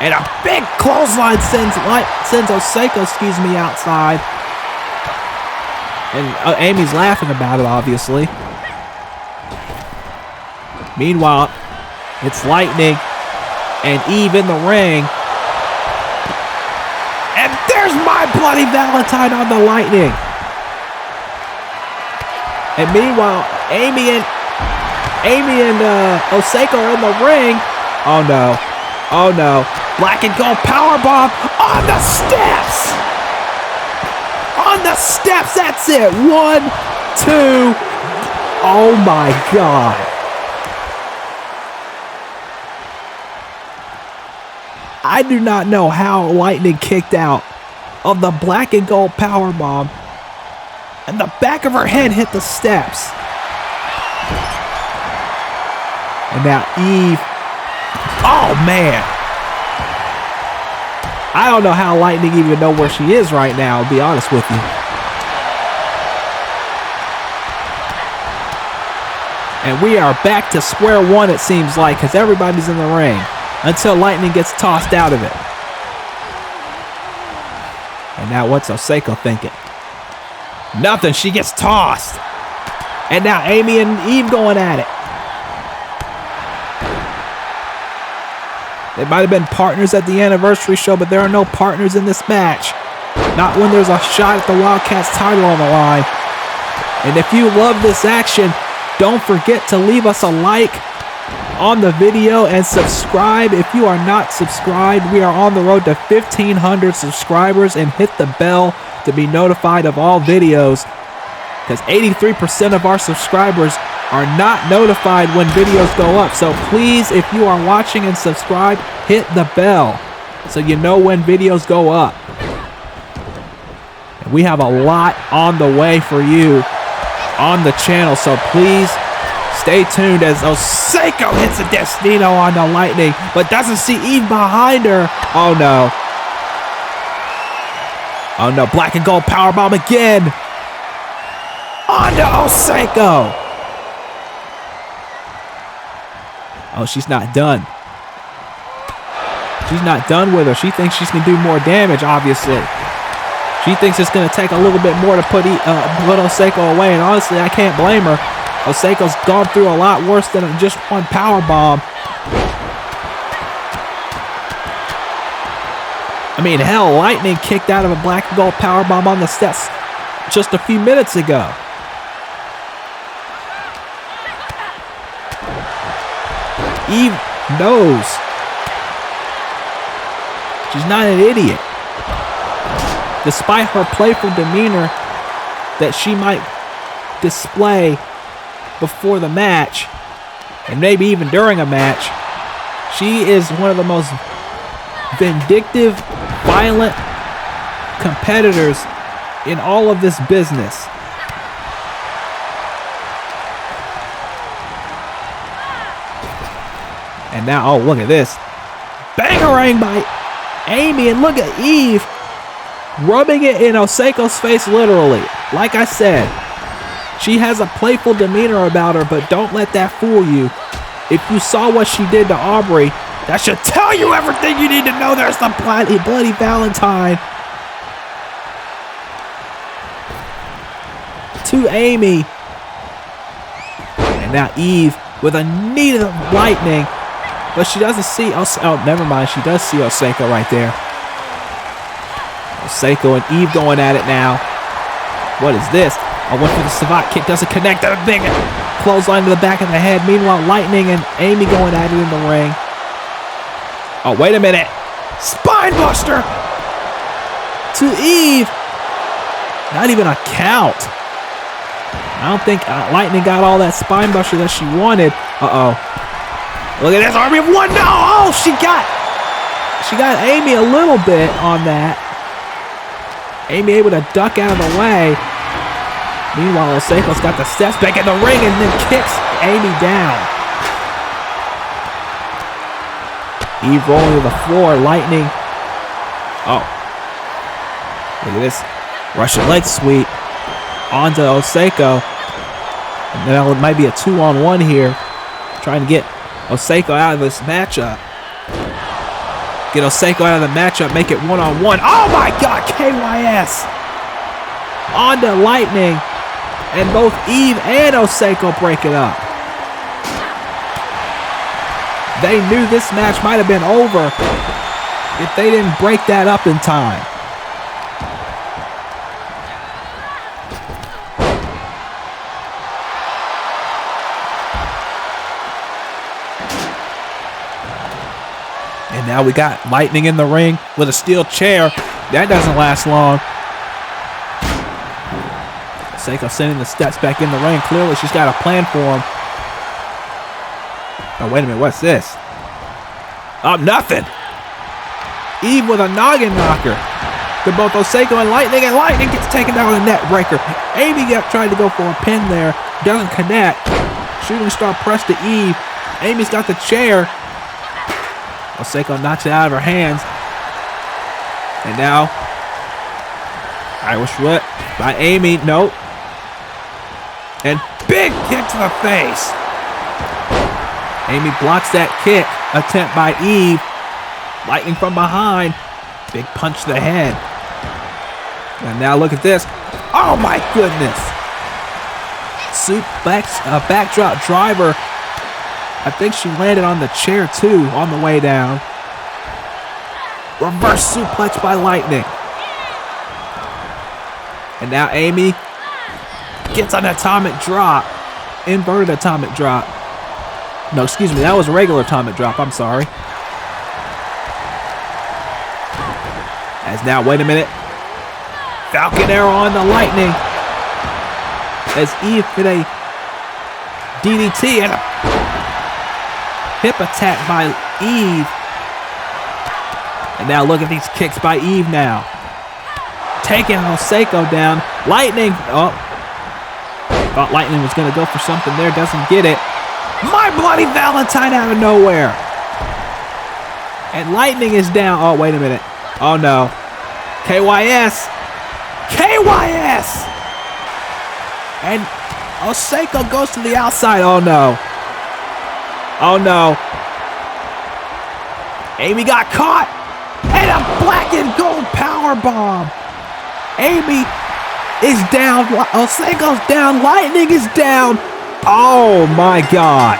[SPEAKER 1] And a big clothesline sends Oseko, outside. And Amy's laughing about it, obviously. Meanwhile, it's Lightning and Eve in the ring. And there's My Bloody Valentine on the Lightning. And meanwhile, Amy and Oseko are in the ring. Oh no. Oh no. Black and gold powerbomb on the steps. On the steps. That's it. 1, 2. Oh my God. I do not know how Lightning kicked out of the black and gold powerbomb. And the back of her head hit the steps. And now Eve. Oh, man. I don't know how Lightning even know where she is right now, to be honest with you. And we are back to square one, it seems like, because everybody's in the ring until Lightning gets tossed out of it. And now what's Oseko thinking? Nothing. She gets tossed. And now Amy and Eve going at it. They might have been partners at the anniversary show, but there are no partners in this match. Not when there's a shot at the Wildcats title on the line. And if you love this action, don't forget to leave us a like on the video and subscribe. If you are not subscribed, we are on the road to 1,500 subscribers, and hit the bell to be notified of all videos, because 83% of our subscribers are not notified when videos go up. So please, if you are watching and subscribed, hit the bell so you know when videos go up. And we have a lot on the way for you on the channel, so please stay tuned as Oseko hits a Destino on the Lightning, but doesn't see Eve behind her. Oh no. Oh no, black and gold powerbomb again. Onto Oseko. Oh, she's not done. She's not done with her. She thinks she's going to do more damage, obviously. She thinks it's going to take a little bit more to put Oseko away, and honestly, I can't blame her. Oseko's gone through a lot worse than just one powerbomb. I mean, hell, Lightning kicked out of a black and gold powerbomb on the steps just a few minutes ago. Eve knows. She's not an idiot. Despite her playful demeanor that she might display before the match, and maybe even during a match, she is one of the most vindictive, violent competitors in all of this business. And now, oh, look at this. Bangarang by Amy, and look at Eve rubbing it in Oseko's face, literally. Like I said, she has a playful demeanor about her, but don't let that fool you. If you saw what she did to Aubrey, that should tell you everything you need to know. There's the bloody Valentine. To Amy. And now Eve with a knee to the Lightning. But she doesn't see oh, never mind. She does see Oseko right there. Oseko and Eve going at it now. What is this? I went for the Savate kick. Doesn't connect. A big clothesline to the back of the head. Meanwhile, Lightning and Amy going at it in the ring. Oh, wait a minute. Spine buster to Eve. Not even a count. I don't think Lightning got all that spine buster that she wanted. Uh-oh. Look at this Army of One. No! Oh, she got Amy a little bit on that. Amy able to duck out of the way. Meanwhile, Oseiko's got the steps back in the ring and then kicks Amy down. Eve rolling to the floor. Lightning. Oh. Look at this. Russian leg sweep onto Oseiko. And now it might be a 2-on-1 here. Trying to get Oseiko out of this matchup. Get Oseiko out of the matchup. Make it 1-on-1. Oh my God. KYS. Onto Lightning. And both Eve and Oseiko break it up. They knew this match might have been over if they didn't break that up in time. And now we got Lightning in the ring with a steel chair. That doesn't last long. Oseiko sending the steps back in the ring. Clearly she's got a plan for him. Oh, wait a minute. What's this? Oh, nothing. Eve with a noggin knocker to both Oseiko and Lightning gets taken down with a net breaker. Amy tried to go for a pin there. Doesn't connect. Shooting star press to Eve. Amy's got the chair. Oseiko knocks it out of her hands. And now, Irish whip by Amy. Nope. And big kick to the face. Amy blocks that kick attempt by Eve. Lightning from behind. Big punch to the head. And now look at this. Oh my goodness. Suplex, backdrop driver. I think she landed on the chair too on the way down. Reverse suplex by Lightning. And now Amy gets an atomic drop. Inverted atomic drop. No, excuse me. That was a regular atomic drop. I'm sorry. As now, wait a minute. Falcon arrow on the Lightning. As Eve hit a DDT and a hip attack by Eve. And now look at these kicks by Eve now. Taking Oseiko down. Lightning. Oh. Thought Lightning was going to go for something there. Doesn't get it. My Bloody Valentine out of nowhere. And Lightning is down. Oh, wait a minute. Oh, no. KYS. KYS. And Oseiko goes to the outside. Oh, no. Oh, no. Amy got caught. And a black and gold power bomb. Amy is down. Oseiko's down. Lightning is down. Oh, my God.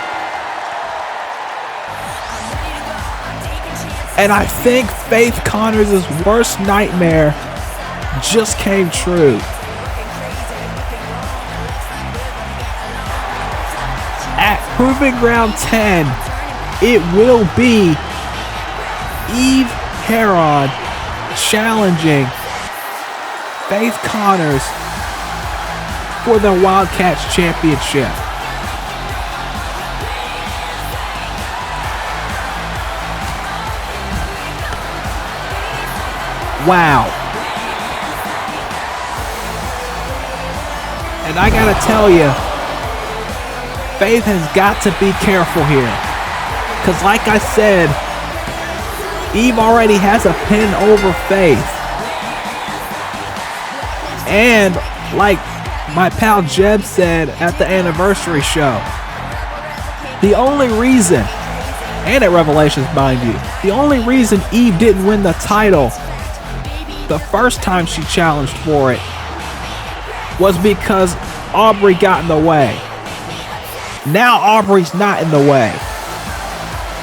[SPEAKER 1] And I think Faith Connors' worst nightmare just came true. At Proving Ground 10, it will be Eve Heron challenging Faith Connors for the Wildcats Championship. Wow. And I gotta tell you, Faith has got to be careful here. Because like I said, Eve already has a pin over Faith. And like my pal Jeb said at the anniversary show, the only reason, and at Revelations mind you, the only reason Eve didn't win the title the first time she challenged for it was because Aubrey got in the way. Now Aubrey's not in the way.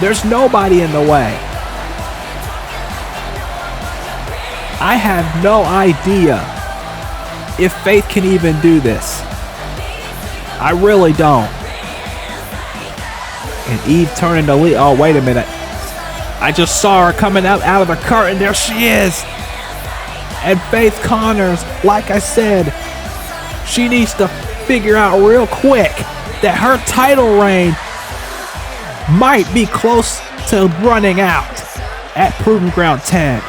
[SPEAKER 1] There's nobody in the way. I have no idea if Faith can even do this. I really don't. And Eve turning to lead. Oh, wait a minute. I just saw her coming out of the curtain. There she is. And Faith Connors, like I said, she needs to figure out real quick that her title reign might be close to running out at Proving Ground 10.